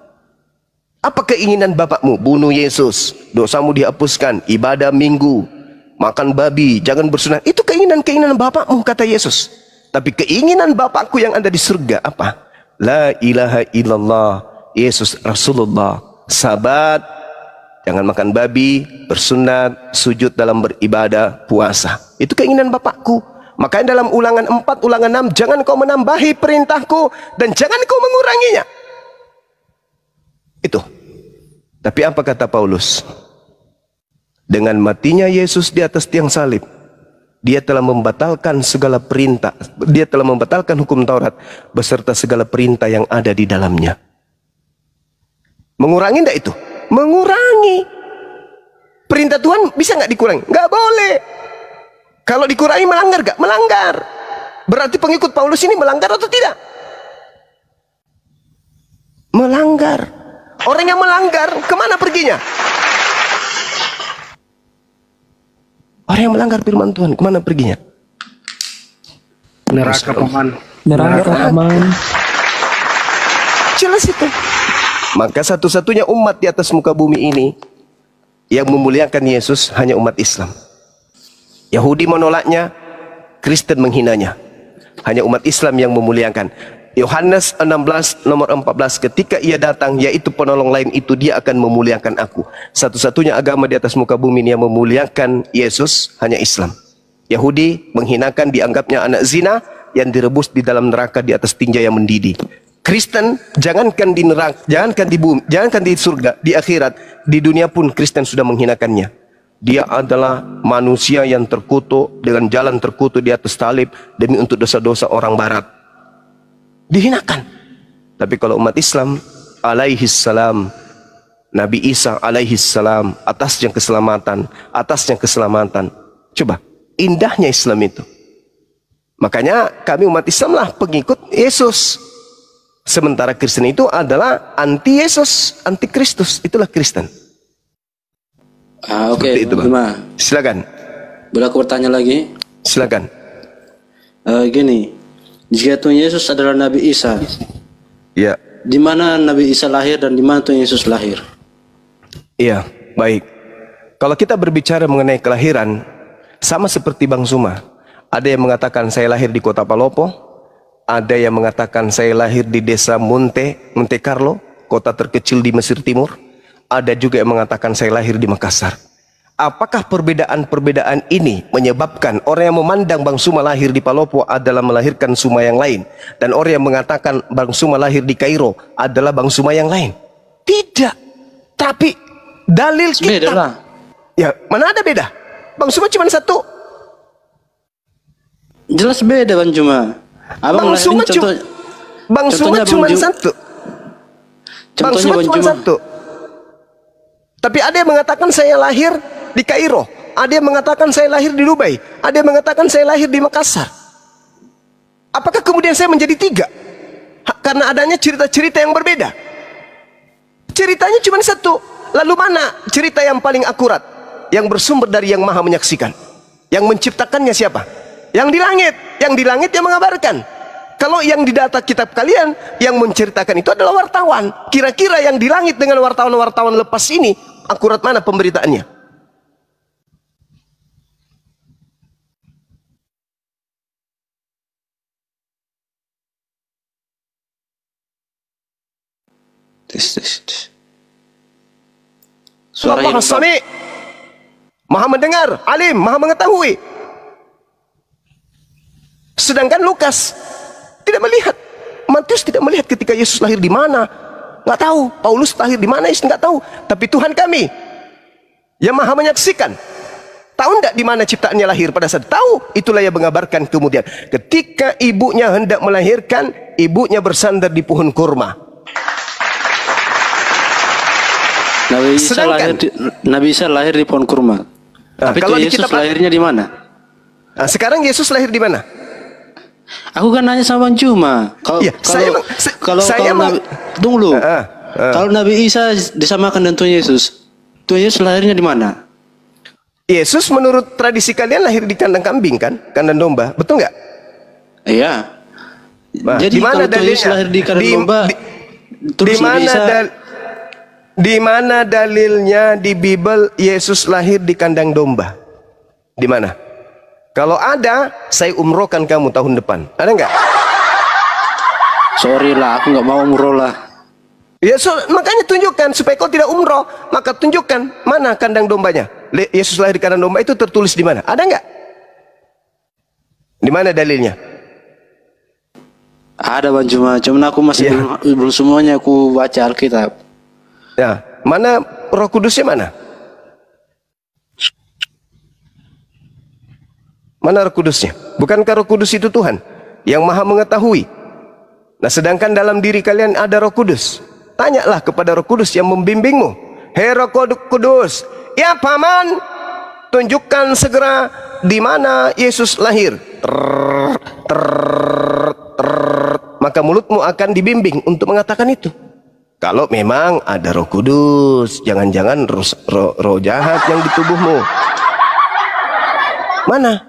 Apa keinginan bapakmu? Bunuh Yesus, dosamu dihapuskan, ibadah minggu, makan babi, jangan bersunat. Itu keinginan-keinginan bapakmu, kata Yesus. Tapi keinginan bapakku yang ada di surga apa? La ilaha illallah, Yesus Rasulullah, sahabat, jangan makan babi, bersunat, sujud dalam beribadah, puasa. Itu keinginan bapakku. Makanya dalam ulangan 4, ulangan 6, jangan kau menambahi perintahku dan jangan kau menguranginya. Itu. Tapi apa kata Paulus? Dengan matinya Yesus di atas tiang salib, dia telah membatalkan segala perintah. Dia telah membatalkan hukum Taurat beserta segala perintah yang ada di dalamnya. Mengurangi enggak itu? Mengurangi. Perintah Tuhan bisa nggak dikurangi? Nggak boleh. Kalau dikurangi melanggar nggak? Melanggar. Berarti pengikut Paulus ini melanggar atau tidak? Melanggar. Orang yang melanggar kemana perginya? Orang yang melanggar firman Tuhan kemana perginya? Neraka paman. Neraka paman. Jelas itu. Maka satu-satunya umat di atas muka bumi ini yang memuliakan Yesus hanya umat Islam. Yahudi menolaknya, Kristen menghinanya. Hanya umat Islam yang memuliakan. Yohanes 16 nomor 14, ketika ia datang, yaitu penolong lain itu, dia akan memuliakan aku. Satu-satunya agama di atas muka bumi ini yang memuliakan Yesus hanya Islam. Yahudi menghinakan, dianggapnya anak zina yang direbus di dalam neraka di atas tinja yang mendidih. Kristen, jangankan di neraka, jangankan di bumi, jangankan di surga, di akhirat, di dunia pun Kristen sudah menghinakannya. Dia adalah manusia yang terkutuk dengan jalan terkutuk di atas salib demi untuk dosa-dosa orang barat. Dihinakan. Tapi kalau umat Islam alaihissalam, Nabi Isa alaihissalam, atasnya keselamatan, atasnya keselamatan. Coba, indahnya Islam itu. Makanya kami umat Islam lah pengikut Yesus. Sementara Kristen itu adalah anti Yesus, anti Kristus. Itulah Kristen. Oke, Seperti itu, Bang. Juma. Silakan. Boleh aku bertanya lagi? Silakan. Gini, jika Tuhan Yesus adalah Nabi Isa, Ya. di mana Nabi Isa lahir dan di mana Tuhan Yesus lahir? Iya, baik. Kalau kita berbicara mengenai kelahiran, sama seperti Bang Suma. Ada yang mengatakan saya lahir di kota Palopo, ada yang mengatakan saya lahir di desa Monte Carlo, kota terkecil di Mesir Timur. Ada juga yang mengatakan saya lahir di Makassar. Apakah perbedaan-perbedaan ini menyebabkan orang yang memandang Bang Suma lahir di Palopo adalah melahirkan Suma yang lain, dan orang yang mengatakan Bang Suma lahir di Kairo adalah Bang Suma yang lain? Tidak. Tapi dalil Beda kitab. lah. Ya, mana ada beda? Bang Suma cuma satu. Jelas beda, Bang Juma. Bang Suma cuma contohnya cuma Bang Ju- satu. Bang Contohnya Suma Bang cuma Juma. satu. Tapi ada yang mengatakan saya lahir di Kairo, ada yang mengatakan saya lahir di Dubai, ada yang mengatakan saya lahir di Makassar. Apakah kemudian saya menjadi tiga? Karena adanya cerita-cerita yang berbeda. Ceritanya cuma satu. Lalu mana cerita yang paling akurat? Yang bersumber dari Yang Maha Menyaksikan. Yang menciptakannya siapa? Yang di langit. Yang di langit yang mengabarkan. Kalau yang di data kitab kalian, yang menceritakan itu adalah wartawan. Kira-kira yang di langit dengan wartawan-wartawan lepas ini, akurat mana pemberitaannya? Tes. Allah Maha Sami, Maha mendengar, alim, Maha mengetahui. Sedangkan Lukas tidak melihat, Matius tidak melihat ketika Yesus lahir di mana, nggak tahu. Paulus lahir di mana, Yesus nggak tahu. Tapi Tuhan kami yang Maha Menyaksikan, tahu nggak di mana ciptaannya lahir pada saat tahu. Itulah yang mengabarkan kemudian ketika ibunya hendak melahirkan, ibunya bersandar di pohon kurma. Nabi Isa lahir di pohon kurma. Tapi kalau Tuhan di Yesus kitab- lahirnya di mana? Nah, sekarang Yesus lahir di mana? Aku kan nanya sama Bang Juma. Iya, Kalau Nabi, tunggu dulu. Kalau Nabi Isa disamakan dengan Tuhan Yesus lahirnya di mana? Yesus menurut tradisi kalian lahir di kandang kambing kan? Kandang domba, betul nggak? Iya. Nah, Jadi di mana kalau Tuhan Yesus dalilnya? lahir di kandang domba, di terus Nabi mana Isa di mana dalilnya di Bible Yesus lahir di kandang domba? Di mana? Kalau ada, saya umrohkan kamu tahun depan. Ada nggak? sorry lah, aku nggak mau umroh lah. Ya, makanya tunjukkan supaya kau tidak umroh. Maka tunjukkan mana kandang dombanya. Yesus lahir di kandang domba itu tertulis di mana? Ada nggak? Di mana dalilnya? Ada Bang Juma, cuman aku masih belum semuanya aku baca Alkitab. Ya, mana Roh Kudusnya mana? Mana Roh Kudusnya? Bukankah Roh Kudus itu Tuhan yang Maha mengetahui? Nah, sedangkan dalam diri kalian ada Roh Kudus. Tanyalah kepada Roh Kudus yang membimbingmu. Hei Roh Kudus, ya Paman, tunjukkan segera di mana Yesus lahir. Maka mulutmu akan dibimbing untuk mengatakan itu. Kalau memang ada Roh Kudus, jangan-jangan roh jahat yang di tubuhmu. Mana?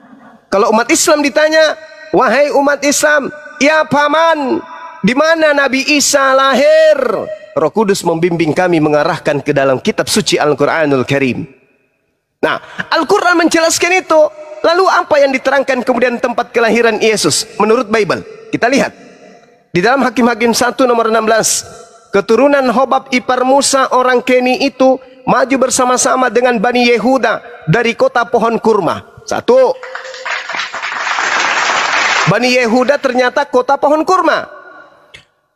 Kalau umat Islam ditanya, wahai umat Islam, ya Paman, di mana Nabi Isa lahir? Roh Kudus membimbing kami mengarahkan ke dalam kitab suci Al-Quranul Karim. Nah, Al-Quran menjelaskan itu. Lalu apa yang diterangkan kemudian tempat kelahiran Yesus menurut Bible? Kita lihat. Di dalam Hakim-Hakim 1 nomor 16. Keturunan Hobab ipar Musa orang Keni itu maju bersama-sama dengan Bani Yehuda dari kota pohon kurma. Satu. Bani Yehuda ternyata kota pohon kurma.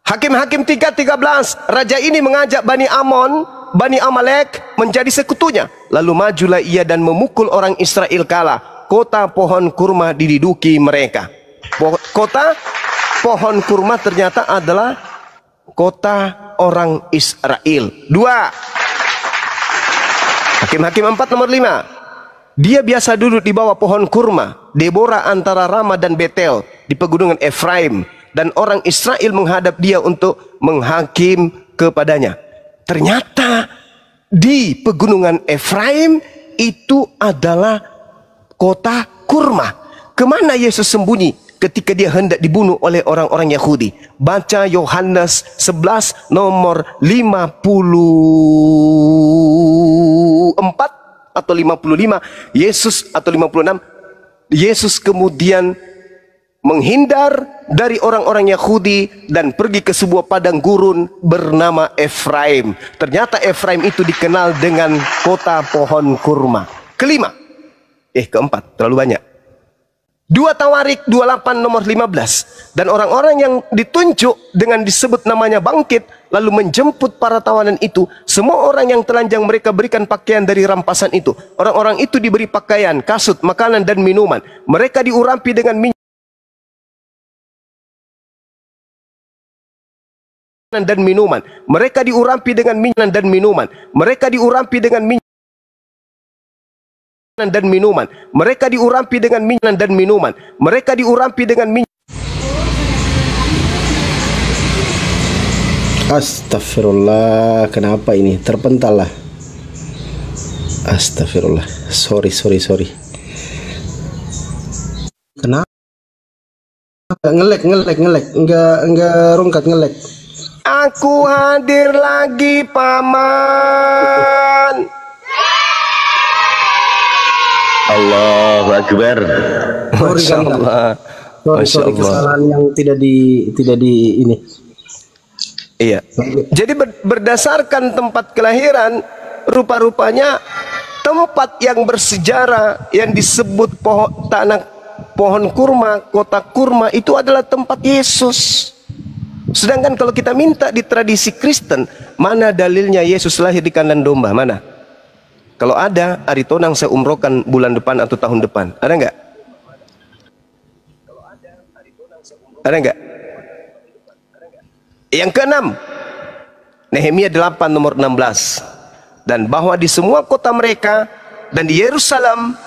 Hakim-Hakim 3:13. Raja ini mengajak Bani Amon, Bani Amalek menjadi sekutunya. Lalu majulah ia dan memukul orang Israel kalah. Kota pohon kurma diduduki mereka. Kota pohon kurma ternyata adalah kota orang Israel. 2. Hakim-Hakim 4 nomor 5. Dia biasa duduk di bawah pohon kurma, Deborah antara Rama dan Betel di pegunungan Efraim, dan orang Israel menghadap dia untuk menghakim kepadanya. Ternyata di pegunungan Efraim itu adalah kota kurma. Kemana Yesus sembunyi ketika dia hendak dibunuh oleh orang-orang Yahudi? Baca Yohanes 11 nomor 54 atau 55, Yesus atau 56, Yesus kemudian menghindar dari orang-orang Yahudi dan pergi ke sebuah padang gurun bernama Efraim. Ternyata Efraim itu dikenal dengan kota pohon kurma. Keempat, terlalu banyak. 2 Tawarik 28 nomor 15. Dan orang-orang yang ditunjuk dengan disebut namanya bangkit, lalu menjemput para tawanan itu. Semua orang yang telanjang mereka berikan pakaian dari rampasan itu. Orang-orang itu diberi pakaian, kasut, makanan dan minuman. Mereka diurapi dengan minyak dan minuman. Mereka diurapi dengan minyak dan minuman. Mereka diurapi dengan minyak dan minuman. Mereka diurapi dengan minyak dan minuman. Mereka diurapi dengan minyak. Astagfirullah, kenapa ini? Terpental lah. Astagfirullah. Sorry. Kenapa? Ngelek. Enggak rungkat, ngelek. Aku hadir lagi, Paman. Allahu Akbar. Masya Allah. Sorry, kesalahan yang tidak di ini. Iya. Jadi berdasarkan tempat kelahiran, rupa-rupanya tempat yang bersejarah yang disebut pohon kurma, kota kurma itu adalah tempat Yesus. Sedangkan kalau kita minta di tradisi Kristen, mana dalilnya Yesus lahir di kandang domba? Mana? Kalau ada, hari tonang saya umrohkan bulan depan atau tahun depan. Ada nggak? Ada nggak? Yang keenam, Nehemia 8 nomor 16. Dan bahwa di semua kota mereka dan di Yerusalem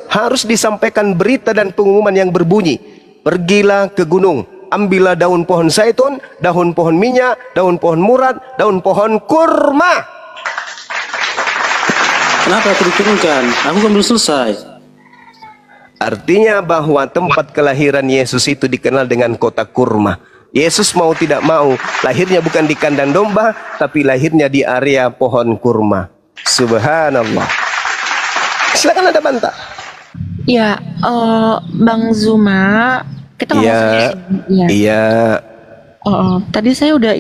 harus disampaikan berita dan pengumuman yang berbunyi, pergilah ke gunung, ambillah daun pohon zaitun, daun pohon minyak, daun pohon murad, daun pohon kurma. Kenapa aku diturunkan? Aku kan belum selesai. Artinya bahwa tempat kelahiran Yesus itu dikenal dengan kota kurma. Yesus mau tidak mau, lahirnya bukan di kandang domba, tapi lahirnya di area pohon kurma. Subhanallah. Silakan ada bantah. Ya, Bang Zuma, kita ngomong Iya. ya. Iya. Tadi saya udah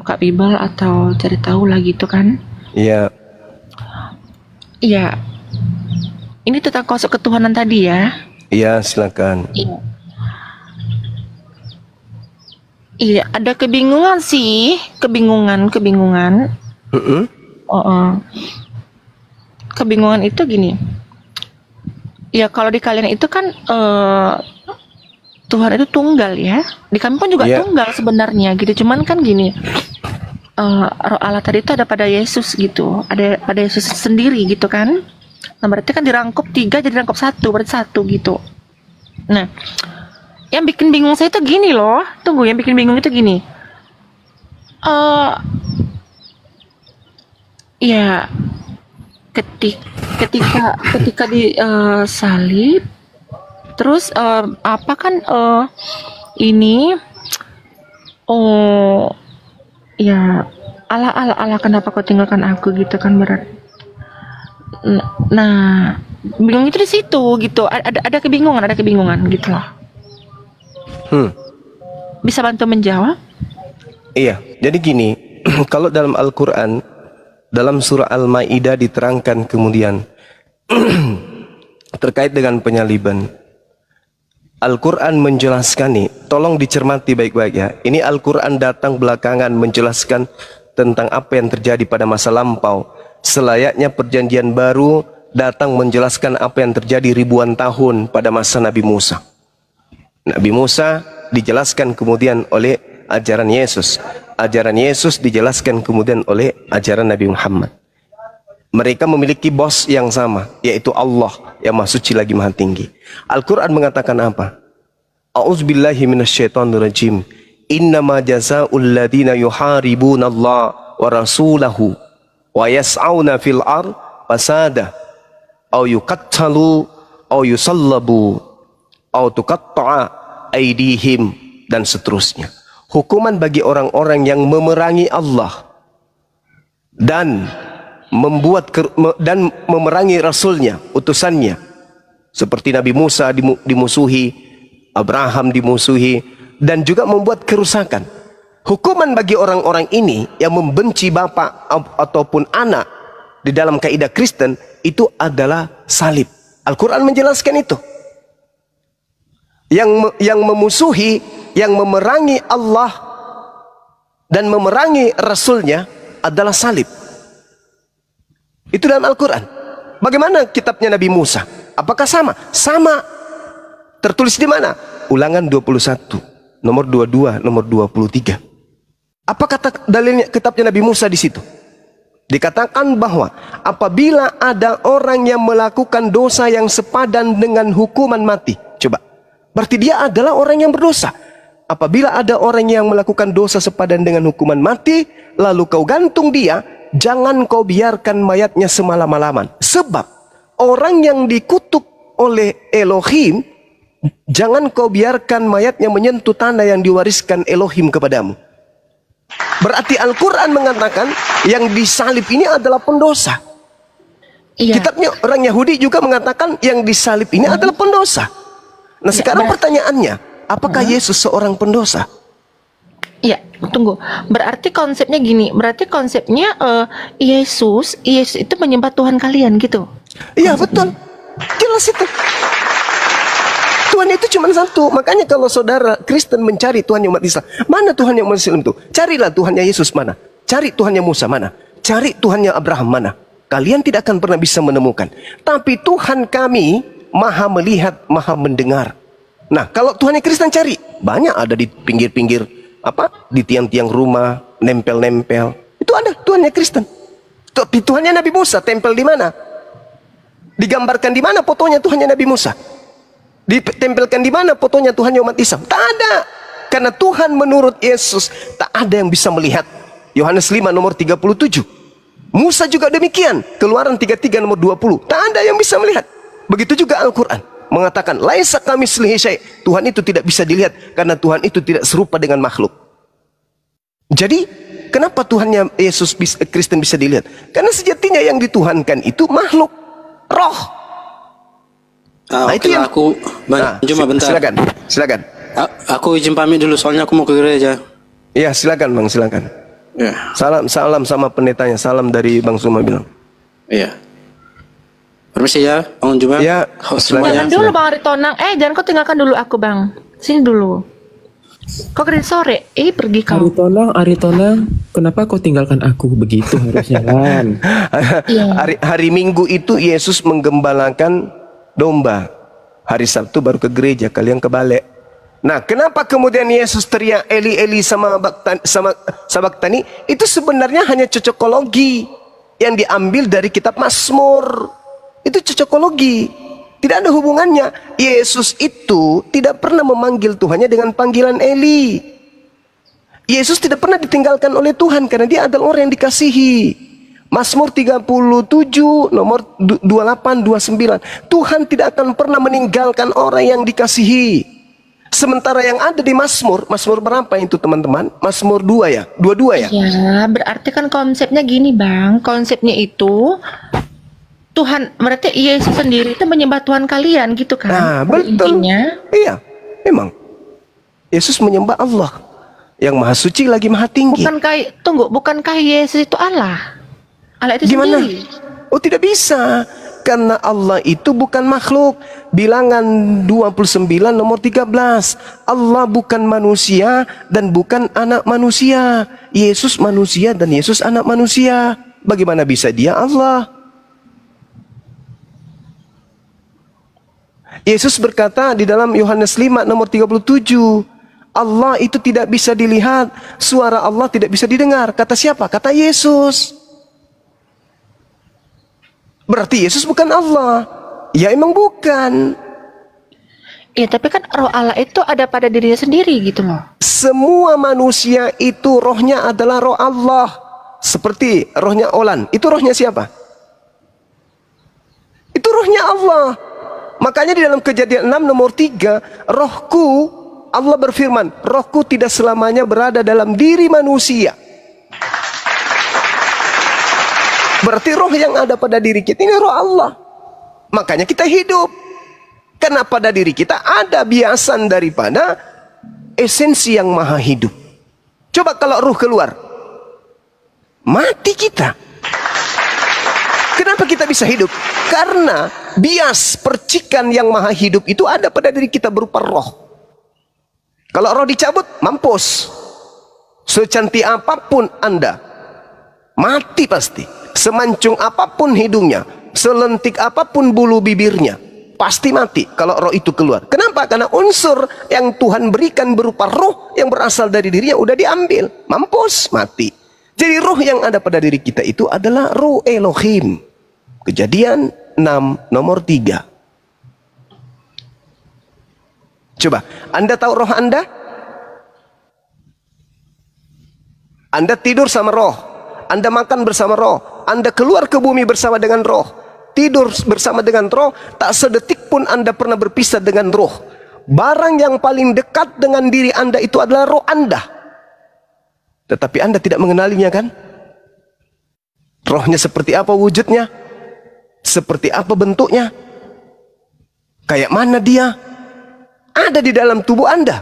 buka Bible atau cari tahu lah gitu kan. Iya. Iya. Ini tentang konsep ketuhanan tadi ya. Iya, silakan. Iya. Iya, ada kebingungan sih, kebingungan. Kebingungan itu gini. Ya kalau di kalian itu kan Tuhan itu tunggal ya. Di kami pun juga tunggal sebenarnya gitu. Cuman kan gini. Roh Allah tadi itu ada pada Yesus gitu. Ada pada Yesus sendiri gitu kan. Nah berarti kan dirangkup 3 jadi rangkup 1, berarti 1 gitu. Nah, yang bikin bingung saya itu gini loh. Tunggu, yang bikin bingung itu gini. Ya ketika di salib, terus apa kan ini ya Allah kenapa kau tinggalkan aku gitu kan berat. Nah bingung itu di situ gitu. Ada kebingungan gitu loh. Bisa bantu menjawab? Iya, jadi gini, kalau dalam Al-Quran, dalam surah Al-Ma'idah diterangkan kemudian terkait dengan penyaliban. Al-Quran menjelaskan nih, tolong dicermati baik-baik ya. Ini Al-Quran datang belakangan menjelaskan tentang apa yang terjadi pada masa lampau. Selayaknya perjanjian baru datang menjelaskan apa yang terjadi ribuan tahun pada masa Nabi Musa. Nabi Musa dijelaskan kemudian oleh ajaran Yesus. ajaran Yesus dijelaskan kemudian oleh ajaran Nabi Muhammad. Mereka memiliki bos yang sama, yaitu Allah yang Maha Suci lagi Maha Tinggi. Al-Quran mengatakan apa? A'udzubillahi minasyaitonirrajim. Innama jazaa'ul ladina yuharibuna Allah wa rasulahu wa yas'auna fil ar fasada au yuqattalu au yusallabu au tuqatta'a aydihim dan seterusnya. Hukuman bagi orang-orang yang memerangi Allah dan memerangi Rasulnya, utusannya, seperti Nabi Musa dimusuhi, Abraham dimusuhi, dan juga membuat kerusakan. Hukuman bagi orang-orang ini yang membenci bapak ataupun anak di dalam kaidah Kristen itu adalah salib. Al-Quran menjelaskan itu. Yang memusuhi, yang memerangi Allah dan memerangi Rasulnya adalah salib. Itu dalam Al-Quran. Bagaimana kitabnya Nabi Musa? Apakah sama? Sama. Tertulis di mana? Ulangan 21, nomor 22, nomor 23. Apa kata dalilnya kitabnya Nabi Musa di situ? Dikatakan bahwa apabila ada orang yang melakukan dosa yang sepadan dengan hukuman mati. Coba. Berarti dia adalah orang yang berdosa. Apabila ada orang yang melakukan dosa sepadan dengan hukuman mati, lalu kau gantung dia, jangan kau biarkan mayatnya semalam-malaman. Sebab orang yang dikutuk oleh Elohim, jangan kau biarkan mayatnya menyentuh tanah yang diwariskan Elohim kepadamu. Berarti Al-Quran mengatakan yang disalib ini adalah pendosa. Iya. Kitabnya orang Yahudi juga mengatakan yang disalib ini adalah pendosa. Nah sekarang pertanyaannya, apakah Yesus seorang pendosa? Ya, tunggu. Berarti konsepnya gini. Berarti konsepnya Yesus itu menyembah Tuhan kalian gitu. Iya betul. Jelas itu. Tuhan itu cuma satu. Makanya kalau saudara Kristen mencari Tuhan umat Islam, mana Tuhan yang Muslim itu? Carilah Tuhannya Yesus mana? Cari Tuhannya Musa mana? Cari Tuhannya Abraham mana? Kalian tidak akan pernah bisa menemukan. Tapi Tuhan kami Maha melihat, Maha mendengar. Nah, kalau Tuhannya Kristen cari, banyak ada di pinggir-pinggir di tiang-tiang rumah, nempel-nempel. Itu ada Tuhannya Kristen. Tapi Tuhannya Nabi Musa tempel di mana? Digambarkan di mana fotonya Tuhannya Nabi Musa? Ditempelkan di mana fotonya Tuhannya umat Islam? Tak ada. Karena Tuhan menurut Yesus tak ada yang bisa melihat. Yohanes 5 nomor 37. Musa juga demikian. Keluaran 33 nomor 20. Tak ada yang bisa melihat. Begitu juga Al-Quran mengatakan laisa kamitslihi syai'. Tuhan itu tidak bisa dilihat karena Tuhan itu tidak serupa dengan makhluk. Jadi kenapa Tuhannya Yesus Kristen bisa dilihat? Karena sejatinya yang dituhankan itu makhluk, roh. Nah, itu yang aku cuma bentar. Silakan. Aku izin pamit dulu soalnya aku mau ke gereja. Iya, silakan Bang, silakan. Ya. Salam sama pendetanya. Salam dari Bang Suma bilang. Iya. Permisi ya, Bang Juma. Ya, Jangan dulu Bang Aritonang. Jangan kau tinggalkan dulu aku Bang. Sini dulu. Kau kerja sore. Pergi kau. Aritonang, kenapa kau tinggalkan aku begitu harusnya kan? Hari Minggu itu Yesus menggembalakan domba. Hari Sabtu baru ke gereja, kalian ke balik. Nah, kenapa kemudian Yesus teriak Eli Eli sama Sabaktani? Itu sebenarnya hanya cocokologi yang diambil dari kitab Mazmur. Itu cocokologi. Tidak ada hubungannya. Yesus itu tidak pernah memanggil Tuhannya dengan panggilan Eli. Yesus tidak pernah ditinggalkan oleh Tuhan karena dia adalah orang yang dikasihi. Mazmur 37 nomor 28 29. Tuhan tidak akan pernah meninggalkan orang yang dikasihi. Sementara yang ada di Mazmur berapa itu teman-teman? Mazmur 2 ya? 22 ya? Ya, berarti kan konsepnya gini Bang. Konsepnya itu Tuhan, berarti Yesus sendiri itu menyembah Tuhan kalian gitu kan? Nah, betul. Intinya. Iya, memang. Yesus menyembah Allah yang Maha Suci lagi Maha Tinggi. Bukankah Yesus itu Allah? Allah itu Gimana? sendiri. Oh, tidak bisa. Karena Allah itu bukan makhluk. Bilangan 29 nomor 13. Allah bukan manusia dan bukan anak manusia. Yesus manusia dan Yesus anak manusia. Bagaimana bisa dia Allah? Yesus berkata di dalam Yohanes 5 nomor 37, Allah itu tidak bisa dilihat, suara Allah tidak bisa didengar. Kata siapa? Kata Yesus. Berarti Yesus bukan Allah. Ya emang bukan. Iya, tapi kan roh Allah itu ada pada dirinya sendiri gitu loh. Semua manusia itu rohnya adalah roh Allah. Seperti rohnya Olan. Itu rohnya siapa? Itu rohnya Allah. Makanya di dalam Kejadian 6 nomor 3, rohku, Allah berfirman, rohku tidak selamanya berada dalam diri manusia. Berarti roh yang ada pada diri kita ini roh Allah. Makanya kita hidup. Karena pada diri kita ada biasan daripada esensi yang maha hidup. Coba kalau ruh keluar, mati kita. Kenapa kita bisa hidup? Karena bias percikan yang maha hidup itu ada pada diri kita berupa roh. Kalau roh dicabut, mampus. Secantik apapun Anda, mati pasti. Semancung apapun hidungnya, selentik apapun bulu bibirnya, pasti mati kalau roh itu keluar. Kenapa? Karena unsur yang Tuhan berikan berupa roh yang berasal dari dirinya udah diambil. Mampus, mati. Jadi roh yang ada pada diri kita itu adalah roh Elohim. Kejadian 6 nomor 3. Coba, Anda tahu roh Anda? Anda tidur sama roh, Anda makan bersama roh, Anda keluar ke bumi bersama dengan roh, tidur bersama dengan roh, tak sedetik pun Anda pernah berpisah dengan roh. Barang yang paling dekat dengan diri Anda itu adalah roh Anda. Tetapi Anda tidak mengenalinya kan? Rohnya seperti apa wujudnya? Seperti apa bentuknya? Kayak mana dia? Ada di dalam tubuh Anda,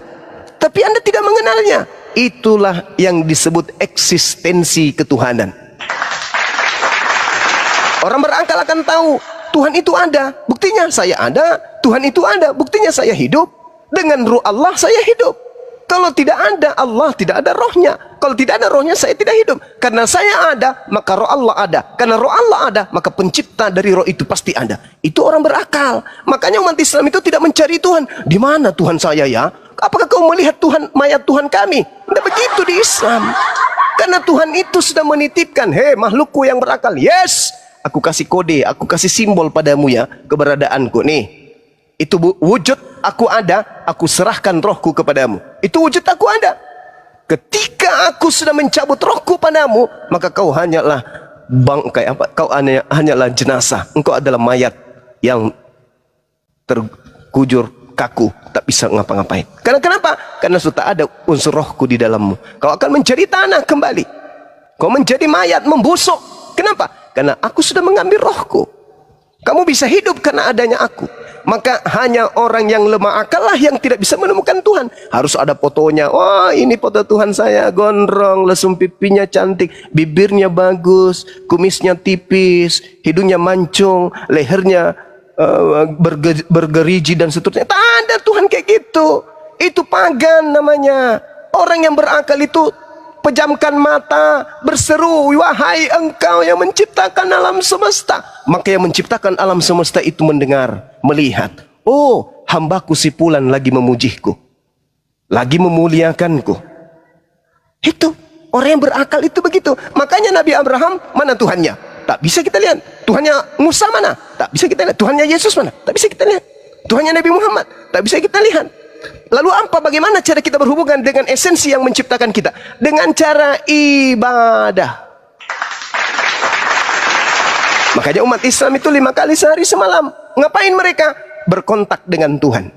tapi Anda tidak mengenalnya. Itulah yang disebut eksistensi ketuhanan. Orang berakal akan tahu Tuhan itu ada, buktinya saya ada. Tuhan itu ada, buktinya saya hidup. Dengan ruh Allah saya hidup. Kalau tidak ada Allah, tidak ada rohnya. Kalau tidak ada rohnya, saya tidak hidup. Karena saya ada, maka roh Allah ada. Karena roh Allah ada, maka pencipta dari roh itu pasti ada. Itu orang berakal. Makanya umat Islam itu tidak mencari Tuhan. Di mana Tuhan saya ya? Apakah kau melihat Tuhan, mayat Tuhan kami? Tidak begitu di Islam. Karena Tuhan itu sudah menitipkan, hei makhlukku yang berakal. Yes, aku kasih kode, aku kasih simbol padamu ya, keberadaanku nih. Itu wujud aku ada, aku serahkan rohku kepadamu. Itu wujud aku ada. Ketika aku sudah mencabut rohku padamu, maka kau hanyalah bangkai apa? Kau hanyalah jenazah. Engkau adalah mayat yang terkujur kaku, tak bisa ngapa-ngapain. Karena kenapa? Karena sudah ada unsur rohku di dalammu. Kau akan menjadi tanah kembali. Kau menjadi mayat, membusuk. Kenapa? Karena aku sudah mengambil rohku. Kamu bisa hidup karena adanya aku. Maka hanya orang yang lemah akal lah yang tidak bisa menemukan Tuhan. Harus ada fotonya. Wah, ini foto Tuhan saya, gondrong, lesung pipinya cantik, bibirnya bagus, kumisnya tipis, hidungnya mancung, lehernya bergerigi dan seterusnya. Tak ada Tuhan kayak gitu. Itu pagan namanya. Orang yang berakal itu pejamkan mata, berseru, wahai engkau yang menciptakan alam semesta. Maka yang menciptakan alam semesta itu mendengar, melihat. Oh, hambaku si Fulan lagi memujiku, lagi memuliakanku. Itu, orang yang berakal itu begitu. Makanya Nabi Abraham, mana Tuhannya? Tak bisa kita lihat. Tuhannya Musa mana? Tak bisa kita lihat. Tuhannya Yesus mana? Tak bisa kita lihat. Tuhannya Nabi Muhammad? Tak bisa kita lihat. Lalu apa? Bagaimana cara kita berhubungan dengan esensi yang menciptakan kita? Dengan cara ibadah. Makanya umat Islam itu 5 kali sehari semalam. Ngapain mereka? Berkontak dengan Tuhan.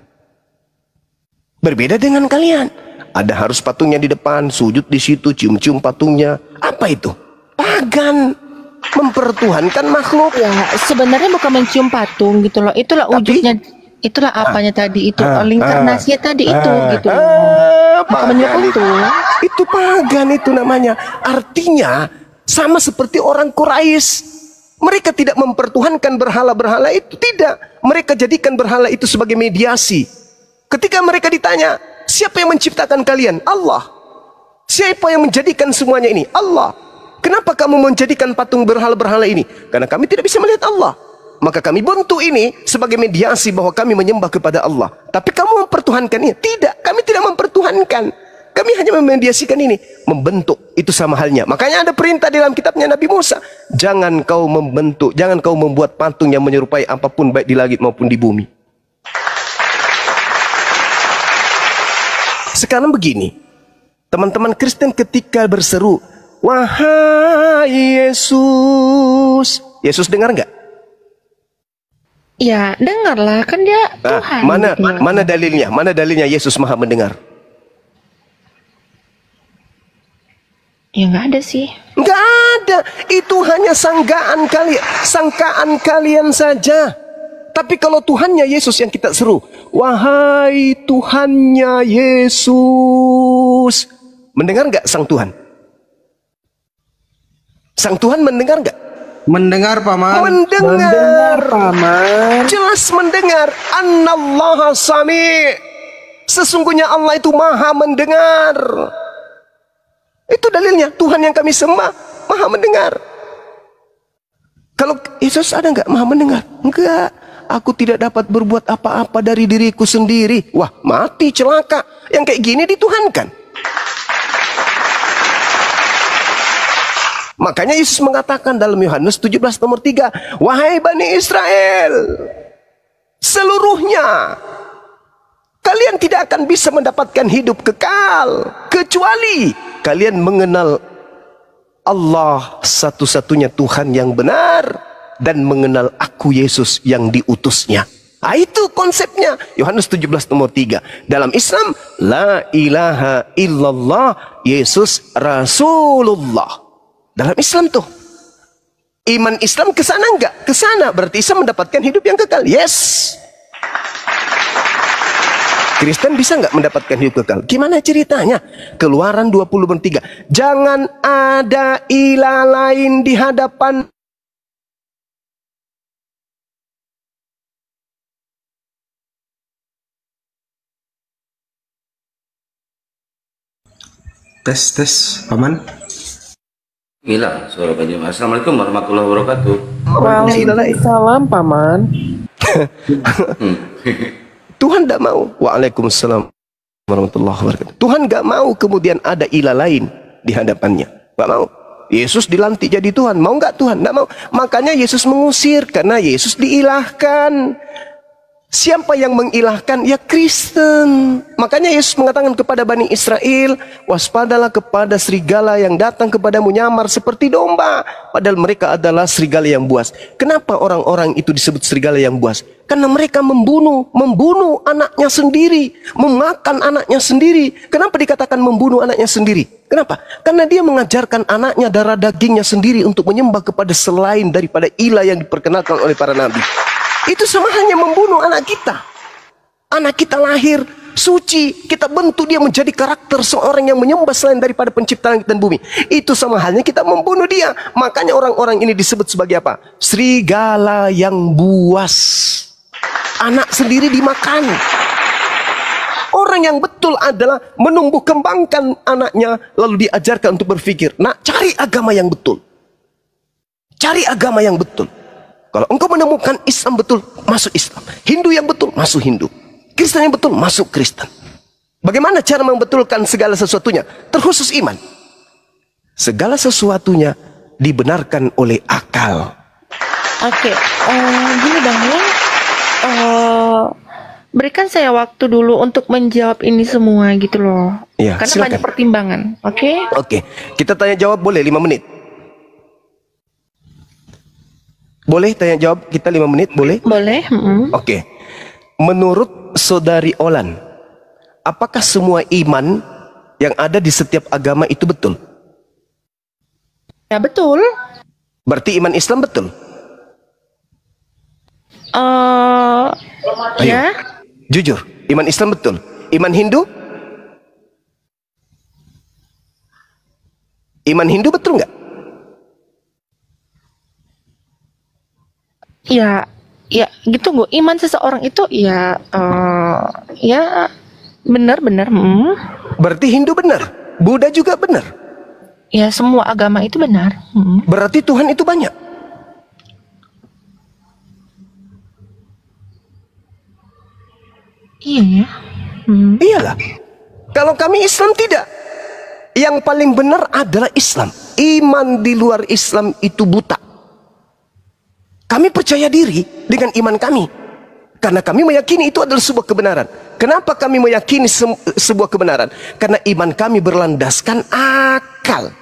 Berbeda dengan kalian. Ada harus patungnya di depan, sujud di situ, cium-cium patungnya. Apa itu? Pagan. Mempertuhankan makhluk. Ya, sebenarnya bukan mencium patung gitu loh. Itulah wujudnya. Itulah apanya tadi itu, inkarnasinya tadi itu gitu. Pagan itu pagan itu namanya. Artinya sama seperti orang Quraisy. Mereka tidak mempertuhankan berhala-berhala itu, tidak. Mereka jadikan berhala itu sebagai mediasi. Ketika mereka ditanya, siapa yang menciptakan kalian? Allah. Siapa yang menjadikan semuanya ini? Allah. Kenapa kamu menjadikan patung berhala-berhala ini? Karena kami tidak bisa melihat Allah. Maka kami bentuk ini sebagai mediasi bahwa kami menyembah kepada Allah. Tapi kamu mempertuhankan mempertuhankan ini. Tidak, kami tidak mempertuhankan. Kami hanya memediasikan ini, membentuk. Itu sama halnya. Makanya ada perintah di dalam kitabnya Nabi Musa. Jangan kau membentuk, jangan kau membuat patung yang menyerupai apapun baik di langit maupun di bumi. Sekarang begini, teman-teman Kristen ketika berseru, wahai Yesus. Yesus dengar nggak? Ya, dengarlah, kan dia Tuhan. Mana dalilnya? Mana dalilnya Yesus Maha mendengar? Ya nggak ada sih. Nggak ada. Itu hanya sangkaan kalian saja. Tapi kalau Tuhannya Yesus yang kita seru, wahai Tuhannya Yesus, mendengar nggak sang Tuhan? Sang Tuhan mendengar nggak? Mendengar, Paman. Mendengar, Paman. Jelas mendengar. Annallaha sami'. Sesungguhnya Allah itu maha mendengar. Itu dalilnya. Tuhan yang kami sembah maha mendengar. Kalau Yesus ada nggak maha mendengar? Enggak. Aku tidak dapat berbuat apa-apa dari diriku sendiri. Wah, mati, celaka. Yang kayak gini dituhankan. Makanya Yesus mengatakan dalam Yohanes 17 nomor 3, wahai Bani Israel, seluruhnya kalian tidak akan bisa mendapatkan hidup kekal kecuali kalian mengenal Allah satu-satunya Tuhan yang benar dan mengenal aku Yesus yang diutusnya. Nah, itu konsepnya. Yohanes 17 nomor 3. Dalam Islam, la ilaha illallah Yesus Rasulullah. Dalam Islam tuh. Iman Islam ke sana enggak? Ke sana berarti Islam mendapatkan hidup yang kekal. Yes. Kristen bisa nggak mendapatkan hidup kekal? Gimana ceritanya? Keluaran 20:3. Jangan ada ilah lain di hadapan Tes, Paman. Hilang suara Pak Jum. Assalamualaikum warahmatullahi wabarakatuh. Waalaikumsalam, Paman. Tuhan tidak mau. Waalaikumsalam warahmatullahi wabarakatuh. Tuhan nggak mau kemudian ada ilah lain di hadapannya. Nggak mau. Yesus dilantik jadi Tuhan. Mau nggak Tuhan? Nggak mau. Makanya Yesus mengusir karena Yesus diilahkan. Siapa yang mengilahkan? Ya Kristen. Makanya Yesus mengatakan kepada Bani Israel, waspadalah kepada serigala yang datang kepadamu nyamar seperti domba. Padahal mereka adalah serigala yang buas. Kenapa orang-orang itu disebut serigala yang buas? Karena mereka membunuh anaknya sendiri, memakan anaknya sendiri. Kenapa dikatakan membunuh anaknya sendiri? Kenapa? Karena dia mengajarkan anaknya darah dagingnya sendiri untuk menyembah kepada selain daripada ilah yang diperkenalkan oleh para nabi. Itu sama hanya membunuh anak kita. Anak kita lahir suci, kita bentuk dia menjadi karakter seorang yang menyembah selain daripada pencipta langit dan bumi. Itu sama halnya kita membunuh dia. Makanya orang-orang ini disebut sebagai apa? Serigala yang buas. Anak sendiri dimakan. Orang yang betul adalah menumbuh kembangkan anaknya, lalu diajarkan untuk berpikir. Nah, cari agama yang betul. Cari agama yang betul. Kalau engkau menemukan Islam betul, masuk Islam. Hindu yang betul, masuk Hindu. Kristen yang betul, masuk Kristen. Bagaimana cara membetulkan segala sesuatunya? Terkhusus iman. Segala sesuatunya dibenarkan oleh akal. Oke, gini Bang ya. Berikan saya waktu dulu untuk menjawab ini semua gitu loh. Ya, karena silakan. banyak pertimbangan. Oke? Oke, kita tanya jawab boleh 5 menit. Boleh tanya jawab kita 5 menit, boleh? Boleh. Oke. Menurut Saudari Olan, apakah semua iman yang ada di setiap agama itu betul? Ya betul. Berarti iman Islam betul? Ayo, Ya. jujur, iman Islam betul. Iman Hindu? Iman Hindu betul nggak? Ya, gitu Bu. Iman seseorang itu ya benar-benar. Berarti Hindu benar, Buddha juga benar. Ya, semua agama itu benar. Berarti Tuhan itu banyak. Iya ya. Iyalah. Kalau kami Islam tidak. Yang paling benar adalah Islam. Iman di luar Islam itu buta. Kami percaya diri dengan iman kami. Karena kami meyakini itu adalah sebuah kebenaran. Kenapa kami meyakini sebuah kebenaran? Karena iman kami berlandaskan akal.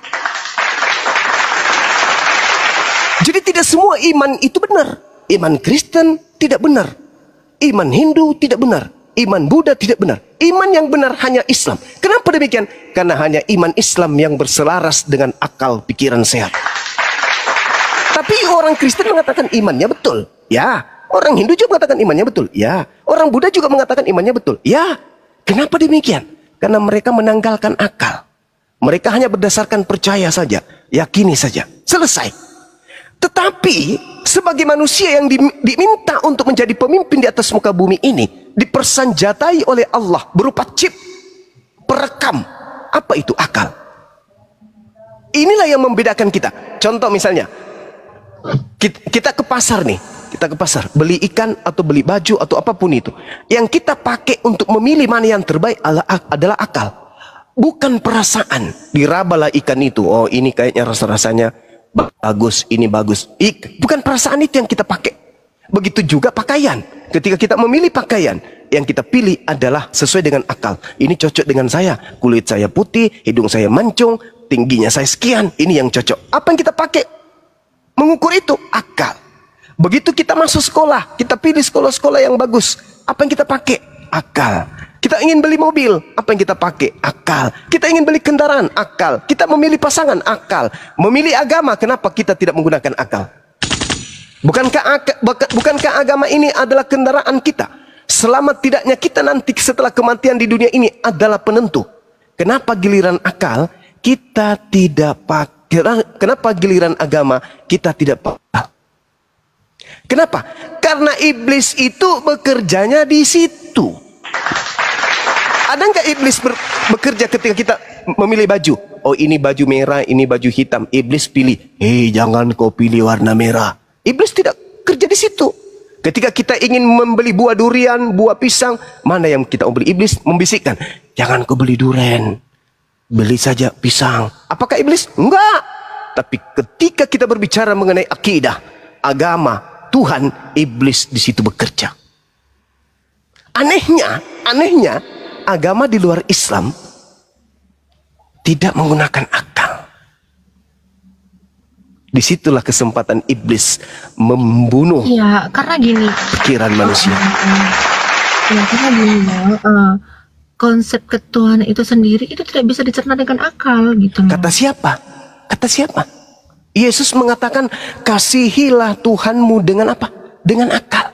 Jadi tidak semua iman itu benar. Iman Kristen tidak benar. Iman Hindu tidak benar. Iman Buddha tidak benar. Iman yang benar hanya Islam. Kenapa demikian? Karena hanya iman Islam yang berselaras dengan akal pikiran sehat. Tapi orang Kristen mengatakan imannya betul. Ya. Orang Hindu juga mengatakan imannya betul. Ya. Orang Buddha juga mengatakan imannya betul. Ya. Kenapa demikian? Karena mereka menanggalkan akal. Mereka hanya berdasarkan percaya saja. Yakini saja. Selesai. Tetapi sebagai manusia yang diminta untuk menjadi pemimpin di atas muka bumi ini, dipersenjatai oleh Allah berupa chip perekam. Apa itu akal? Inilah yang membedakan kita. Contoh misalnya, kita ke pasar nih, kita ke pasar beli ikan atau beli baju atau apapun itu. Yang kita pakai untuk memilih mana yang terbaik adalah akal, bukan perasaan. Dirabalah ikan itu, oh ini kayaknya rasanya bagus, ini bagus. Bukan perasaan itu yang kita pakai. Begitu juga pakaian. Ketika kita memilih pakaian, yang kita pilih adalah sesuai dengan akal. Ini cocok dengan saya. Kulit saya putih, hidung saya mancung, tingginya saya sekian. Ini yang cocok. Apa yang kita pakai mengukur itu? Akal. Begitu kita masuk sekolah, kita pilih sekolah-sekolah yang bagus. Apa yang kita pakai? Akal. Kita ingin beli mobil, apa yang kita pakai? Akal. Kita ingin beli kendaraan, akal. Kita memilih pasangan, akal. Memilih agama, kenapa kita tidak menggunakan akal? Bukankah agama ini adalah kendaraan kita? Selamat tidaknya kita nanti setelah kematian di dunia ini adalah penentu. Kenapa giliran akal kita tidak pakai? Kenapa giliran agama kita tidak pakai? Kenapa? Karena iblis itu bekerjanya di situ. Ada nggak iblis bekerja ketika kita memilih baju? Oh ini baju merah, ini baju hitam. Iblis pilih, jangan kau pilih warna merah. Iblis tidak kerja di situ. Ketika kita ingin membeli buah durian, buah pisang, mana yang kita mau beli? Iblis membisikkan, jangan kau beli durian, beli saja pisang. Apakah iblis? Enggak. Tapi ketika kita berbicara mengenai akidah, agama, Tuhan, iblis di situ bekerja. Anehnya, agama di luar Islam tidak menggunakan akal. Disitulah kesempatan iblis membunuh. Ya, karena gini. Pikiran manusia. Ya, karena gini, konsep ketuhanan itu sendiri itu tidak bisa dicerna dengan akal, gitu. Kata siapa? Kata siapa? Yesus mengatakan, kasihilah Tuhanmu dengan apa? Dengan akal.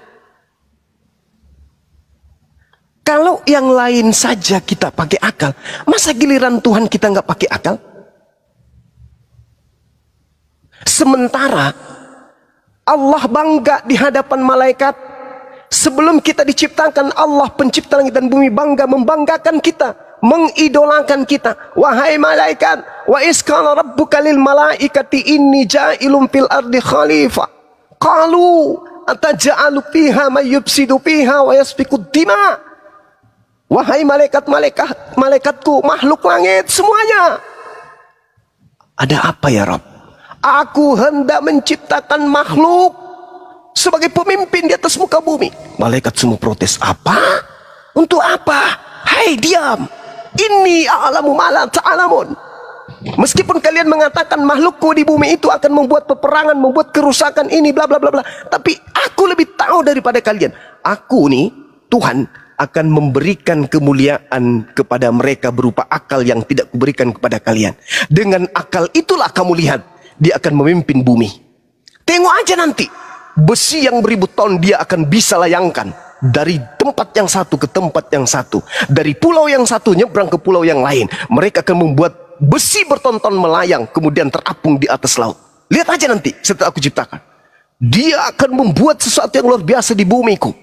Kalau yang lain saja kita pakai akal, masa giliran Tuhan kita nggak pakai akal? Sementara Allah bangga di hadapan malaikat. Sebelum kita diciptakan, Allah pencipta langit dan bumi bangga membanggakan kita, mengidolakan kita. Wahai malaikat, wa iskala rabbuka lil malaikati inni ja'ilun fil ardi khalifah. Qalu ataj'alu fiha may yufsidu fiha wa yasfiku dima. Wahai malaikatku, makhluk langit semuanya. Ada apa ya Rabb? Aku hendak menciptakan makhluk sebagai pemimpin di atas muka bumi. Malaikat semua protes. Apa? Untuk apa? Hai diam. Inni a'lamu ma la ta'lamun. Meskipun kalian mengatakan makhlukku di bumi itu akan membuat peperangan, membuat kerusakan ini bla bla bla bla, tapi aku lebih tahu daripada kalian. Aku nih, Tuhan akan memberikan kemuliaan kepada mereka berupa akal yang tidak kuberikan kepada kalian. Dengan akal itulah kamu lihat dia akan memimpin bumi. Tengok aja nanti, besi yang beribu tahun dia akan bisa layangkan dari tempat yang satu ke tempat yang satu, dari pulau yang satu nyebrang ke pulau yang lain. Mereka akan membuat besi bertonton melayang kemudian terapung di atas laut. Lihat aja nanti setelah aku ciptakan, dia akan membuat sesuatu yang luar biasa di bumiku.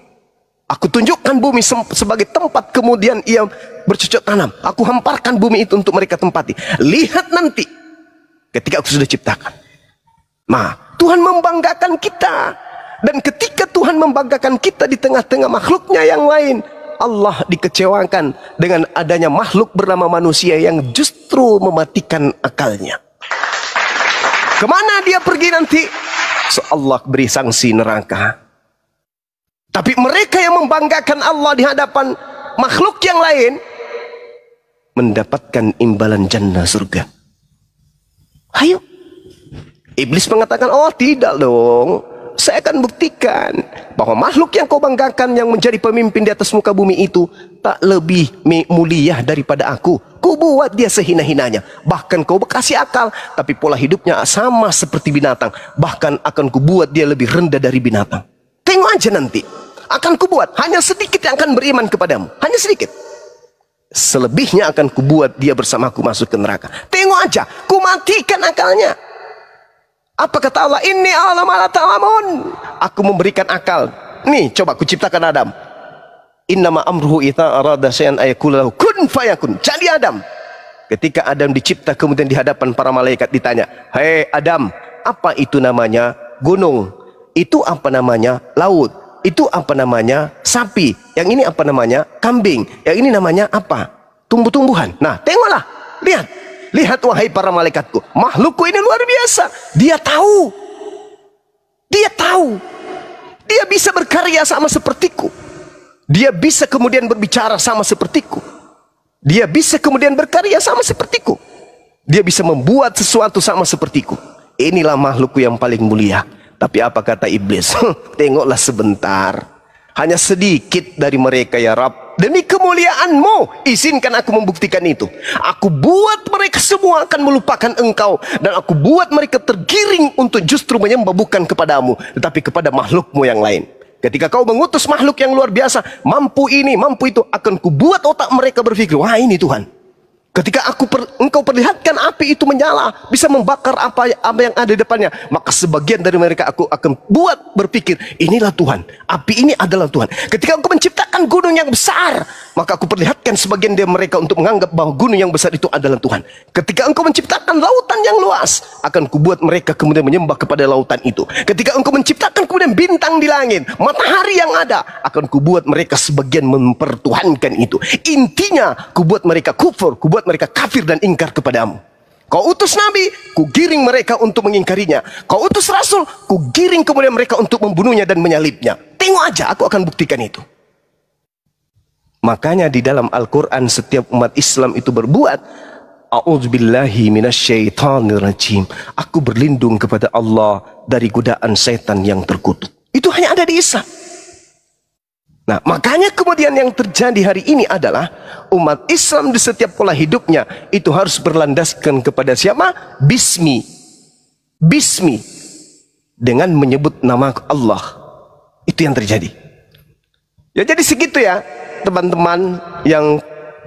Aku tunjukkan bumi sebagai tempat kemudian ia bercocok tanam. Aku hamparkan bumi itu untuk mereka tempati. Lihat nanti ketika aku sudah ciptakan. Nah, Tuhan membanggakan kita. Dan ketika Tuhan membanggakan kita di tengah-tengah makhluknya yang lain, Allah dikecewakan dengan adanya makhluk bernama manusia yang justru mematikan akalnya. Kemana dia pergi nanti? So Allah beri sanksi neraka. Tapi mereka yang membanggakan Allah di hadapan makhluk yang lain mendapatkan imbalan jannah surga. Ayo. Iblis mengatakan, oh tidak dong. Saya akan buktikan bahwa makhluk yang kau banggakan yang menjadi pemimpin di atas muka bumi itu tak lebih mulia daripada aku. Ku buat dia sehina-hinanya. Bahkan kau kasih akal, tapi pola hidupnya sama seperti binatang. Bahkan akan ku buat dia lebih rendah dari binatang. Tengok aja nanti. Akan ku buat hanya sedikit yang akan beriman kepadamu. Hanya sedikit. Selebihnya akan ku buat dia bersamaku masuk ke neraka. Tengok aja, ku matikan akalnya. Apa kata Allah? Inni a'lamu ma la ta'lamun. Aku memberikan akal. Nih, coba ku ciptakan Adam. Innama amruhu idza arada syai'an ayaqula lahu kun fayakun. Jadi Adam. Ketika Adam dicipta kemudian di hadapan para malaikat ditanya, "Hei Adam, apa itu namanya gunung? Itu apa namanya laut? Itu apa namanya sapi? Yang ini apa namanya kambing? Yang ini namanya apa? Tumbuh-tumbuhan." Nah, tengoklah. Lihat. Lihat wahai para malaikatku, makhlukku ini luar biasa. Dia tahu. Dia tahu. Dia bisa berkarya sama sepertiku. Dia bisa kemudian berbicara sama sepertiku. Dia bisa kemudian berkarya sama sepertiku. Dia bisa membuat sesuatu sama sepertiku. Inilah makhlukku yang paling mulia. Tapi apa kata iblis? Tengoklah sebentar. Hanya sedikit dari mereka ya Rabb. Demi kemuliaanmu, izinkan aku membuktikan itu. Aku buat mereka semua akan melupakan engkau. Dan aku buat mereka tergiring untuk justru menyembah bukan kepadamu, tetapi kepada makhlukmu yang lain. Ketika kau mengutus makhluk yang luar biasa, mampu ini, mampu itu, akan kubuat otak mereka berpikir, wah ini Tuhan. Ketika engkau perlihatkan api itu menyala, bisa membakar apa yang ada di depannya, maka sebagian dari mereka aku akan buat berpikir, inilah Tuhan, api ini adalah Tuhan. Ketika engkau menciptakan gunung yang besar, maka aku perlihatkan sebagian dari mereka untuk menganggap bahwa gunung yang besar itu adalah Tuhan. Ketika engkau menciptakan lautan yang luas, akan kubuat mereka kemudian menyembah kepada lautan itu. Ketika engkau menciptakan kemudian bintang di langit, matahari yang ada, akan kubuat mereka sebagian mempertuhankan itu. Intinya, kubuat mereka kufur, kubuat mereka kafir dan ingkar kepadamu. Kau utus nabi, ku giring mereka untuk mengingkarinya. Kau utus rasul, ku giring kemudian mereka untuk membunuhnya dan menyalibnya. Tengok aja, aku akan buktikan itu. Makanya di dalam Al-Quran setiap umat Islam itu berbuat, a'udzubillahi minasyaitonirrajim. Aku berlindung kepada Allah dari godaan setan yang terkutuk. Itu hanya ada di Islam. Nah, makanya kemudian yang terjadi hari ini adalah umat Islam di setiap pola hidupnya itu harus berlandaskan kepada siapa? Bismi. Bismi. Dengan menyebut nama Allah. Itu yang terjadi. Ya jadi segitu ya, teman-teman yang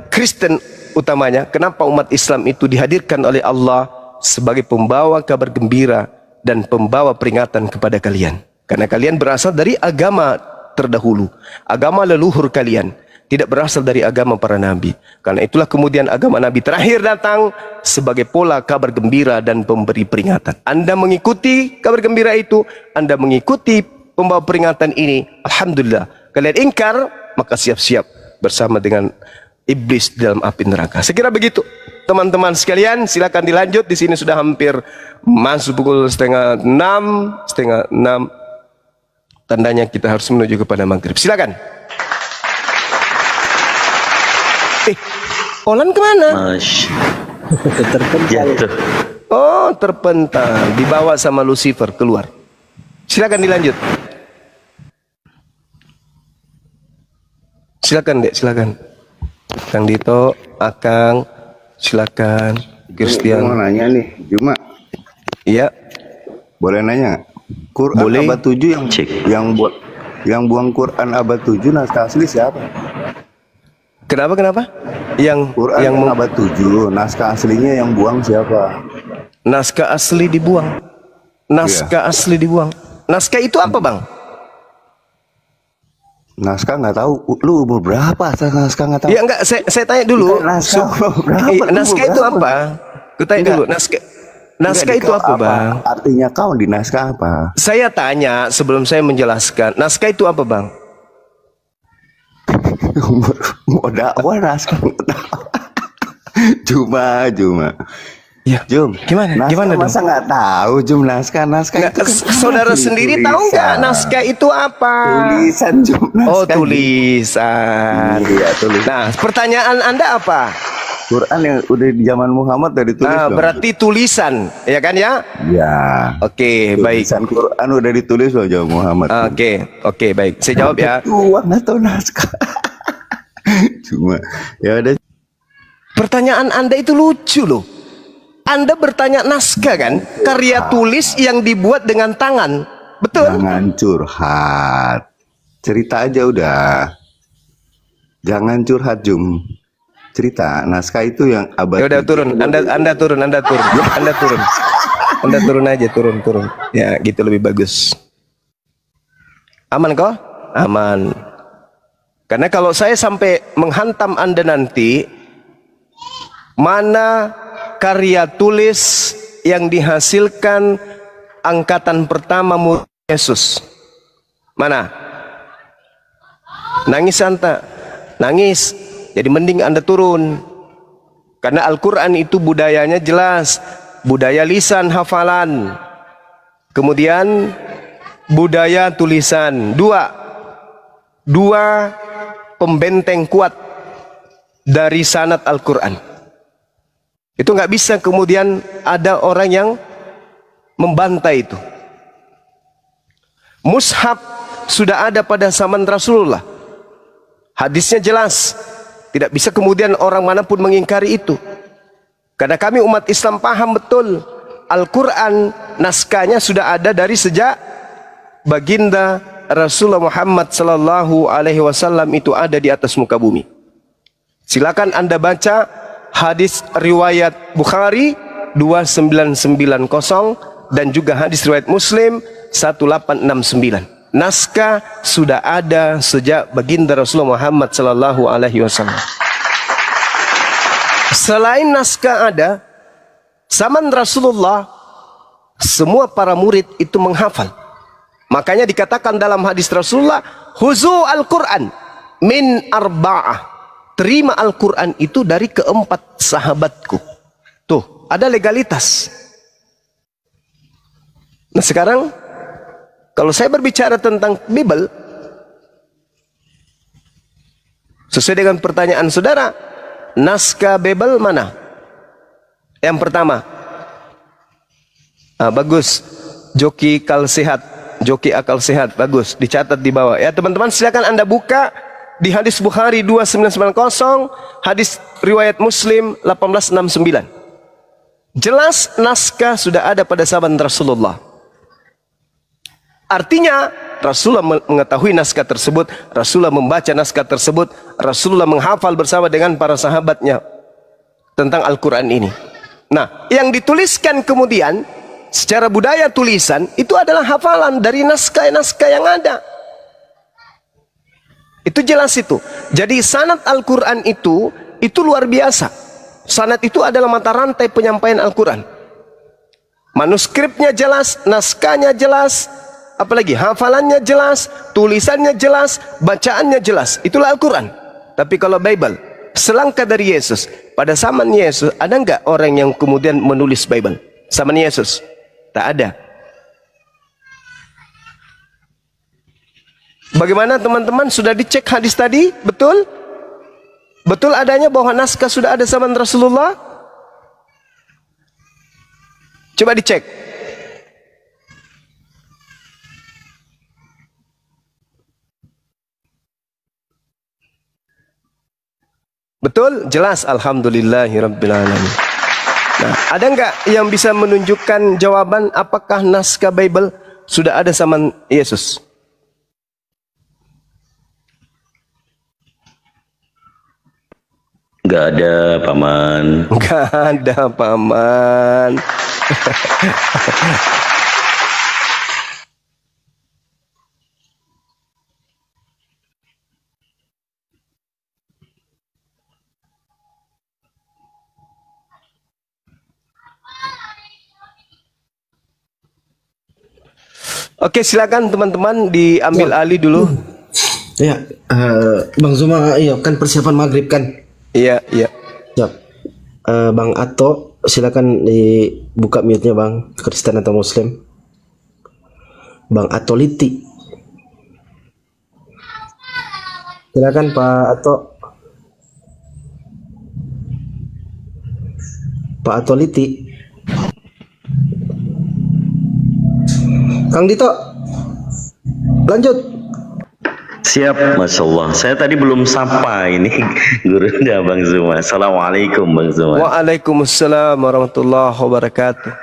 Kristen utamanya. Kenapa umat Islam itu dihadirkan oleh Allah sebagai pembawa kabar gembira dan pembawa peringatan kepada kalian. Karena kalian berasal dari agama terdahulu, agama leluhur kalian, tidak berasal dari agama para nabi. Karena itulah kemudian agama nabi terakhir datang sebagai pola kabar gembira dan pemberi peringatan. Anda mengikuti kabar gembira itu, Anda mengikuti pembawa peringatan ini, alhamdulillah. Kalian ingkar, maka siap-siap bersama dengan iblis di dalam api neraka. Sekira begitu, teman-teman sekalian. Silakan dilanjut. Di sini sudah hampir masuk pukul setengah 6. Tandanya kita harus menuju kepada maghrib. Silakan. Olan kemana? Terpental. Oh, terpental. Dibawa sama Lucifer keluar. Silakan dilanjut. Silakan, Dek, silakan. Kang Dito, Akang, silakan. Christian. Mau nanya nih, Juma. Iya. Boleh nanya? Quran boleh. Abad 7 yang buang Quran abad 7 naskah asli siapa? Kenapa? Yang Quran yang abad 7 naskah aslinya yang buang siapa? Naskah asli dibuang. Naskah asli dibuang. Naskah itu apa, Bang? Naskah nggak tahu. Lu umur berapa? Naskah nggak tahu. Ya enggak, saya tanya dulu. Naskah itu apa? Kutanya dulu, naskah itu apa, Bang? Artinya kau di naskah apa? Saya tanya sebelum saya menjelaskan. Naskah itu apa, Bang? Mau dakwah naskah. Cuma. Ya, Jum, gimana dong? Masa nggak tahu Jum naskah itu kan Saudara sendiri tahu nggak naskah itu apa? Tulisan Jum. Oh, tulisan. Iya, tulisan. Nah, pertanyaan Anda apa? Quran yang udah di zaman Muhammad udah ditulis. Nah, berarti tulisan, ya kan ya? Ya. Oke, baik. Tulisan Quran udah ditulis loh zaman Muhammad. Oke, baik. Saya jawab ya. Uang atau naskah? Cuma ya udah. Pertanyaan Anda itu lucu loh. Anda bertanya naskah kan? Karya tulis yang dibuat dengan tangan. Betul? Jangan curhat. Cerita aja udah. Jangan curhat Jum. Cerita naskah itu yang abad. Ya udah turun. Anda turun. Anda turun aja, turun. Ya, gitu lebih bagus. Aman kok? Aman. Karena kalau saya sampai menghantam Anda nanti, mana karya tulis yang dihasilkan angkatan pertama murid Yesus? Mana? Nangis Anda? Nangis. Jadi mending Anda turun. Karena Al-Quran itu budayanya jelas. Budaya lisan, hafalan. Kemudian budaya tulisan. Dua pembenteng kuat dari sanad Al-Quran. Itu nggak bisa kemudian ada orang yang membantai itu. Mushaf sudah ada pada zaman Rasulullah. Hadisnya jelas. Tidak bisa kemudian orang manapun mengingkari itu. Karena kami umat Islam paham betul Al-Quran naskahnya sudah ada dari sejak baginda Rasulullah Muhammad sallallahu alaihi wasallam itu ada di atas muka bumi. Silakan Anda baca hadis riwayat Bukhari 2990 dan juga hadis riwayat Muslim 1869. Naskah sudah ada sejak baginda Rasulullah Muhammad sallallahu alaihi wasallam. Selain naskah ada, zaman Rasulullah semua para murid itu menghafal. Makanya dikatakan dalam hadis Rasulullah, "Huzu al-Qur'an min arba'ah." Terima Al-Quran itu dari keempat sahabatku. Tuh, ada legalitas. Nah sekarang, kalau saya berbicara tentang Bible, sesuai dengan pertanyaan saudara, naskah Bible mana? Yang pertama. Bagus. Joki akal sehat. Bagus. Dicatat di bawah. Ya teman-teman silakan Anda buka. Di hadis Bukhari 2990, hadis riwayat Muslim 1869. Jelas naskah sudah ada pada zaman Rasulullah. Artinya Rasulullah mengetahui naskah tersebut, Rasulullah membaca naskah tersebut, Rasulullah menghafal bersama dengan para sahabatnya tentang Al-Quran ini. Nah, yang dituliskan kemudian secara budaya tulisan itu adalah hafalan dari naskah-naskah yang ada. Itu jelas itu. Jadi sanad Al-Quran itu luar biasa. Sanad itu adalah mata rantai penyampaian Al-Quran. Manuskripnya jelas, naskahnya jelas, apalagi hafalannya jelas, tulisannya jelas, bacaannya jelas. Itulah Al-Quran. Tapi kalau Bible, selangkah dari Yesus, pada zaman Yesus ada nggak orang yang kemudian menulis Bible? Zaman Yesus? Tak ada. Bagaimana teman-teman, sudah dicek hadis tadi? Betul? Betul adanya bahwa naskah sudah ada zaman Rasulullah? Coba dicek. Betul? Jelas? Alhamdulillahirrabbilalamin. Nah, ada nggak yang bisa menunjukkan jawaban apakah naskah Bible sudah ada zaman Yesus? Gak ada, Paman. Gak ada, Paman. Oke, silakan teman-teman diambil alih dulu. Ya, Bang Zuma, iya kan persiapan maghrib kan? Iya, iya. Siap. Bang Ato, silakan dibuka mute-nya Bang, Kristen atau Muslim. Bang Ato Liti. Silakan Pak Ato. Pak Ato Liti. Kang Dito. Lanjut. Siap, Masya Allah. Saya tadi belum sapa ini gurunya Bang Zuma. Assalamualaikum Bang Zuma. Waalaikumsalam warahmatullahi wabarakatuh.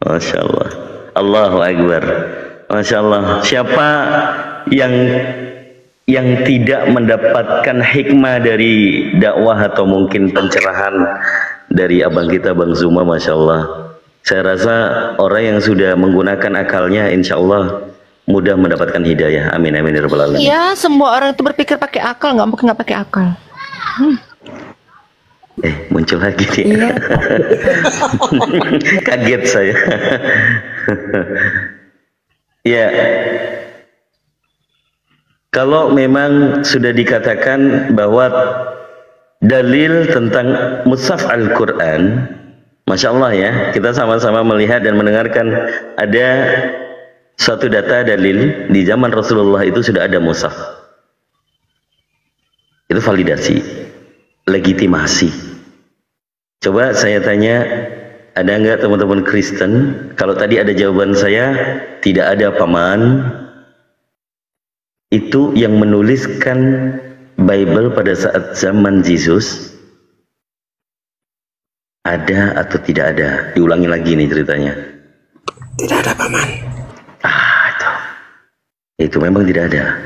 Masya Allah. Allahu Akbar. Masya Allah. Siapa yang tidak mendapatkan hikmah dari dakwah atau mungkin pencerahan dari abang kita Bang Zuma, Masya Allah. Saya rasa orang yang sudah menggunakan akalnya insya Allah mudah mendapatkan hidayah. Amin amin ya rabbal alamin. Iya, semua orang itu berpikir pakai akal, nggak mungkin nggak pakai akal. Muncul lagi dia. Iya. Kaget saya. Ya, kalau memang sudah dikatakan bahwa dalil tentang mushaf Al-Quran, Masya Allah ya, kita sama-sama melihat dan mendengarkan ada suatu data dalil di zaman Rasulullah itu sudah ada mushaf. Itu validasi, legitimasi. Coba saya tanya, ada nggak teman-teman Kristen? Kalau tadi ada jawaban saya, tidak ada paman. Itu yang menuliskan Bible pada saat zaman Yesus. Ada atau tidak ada? Diulangi lagi nih ceritanya. Tidak ada paman. Itu memang tidak ada.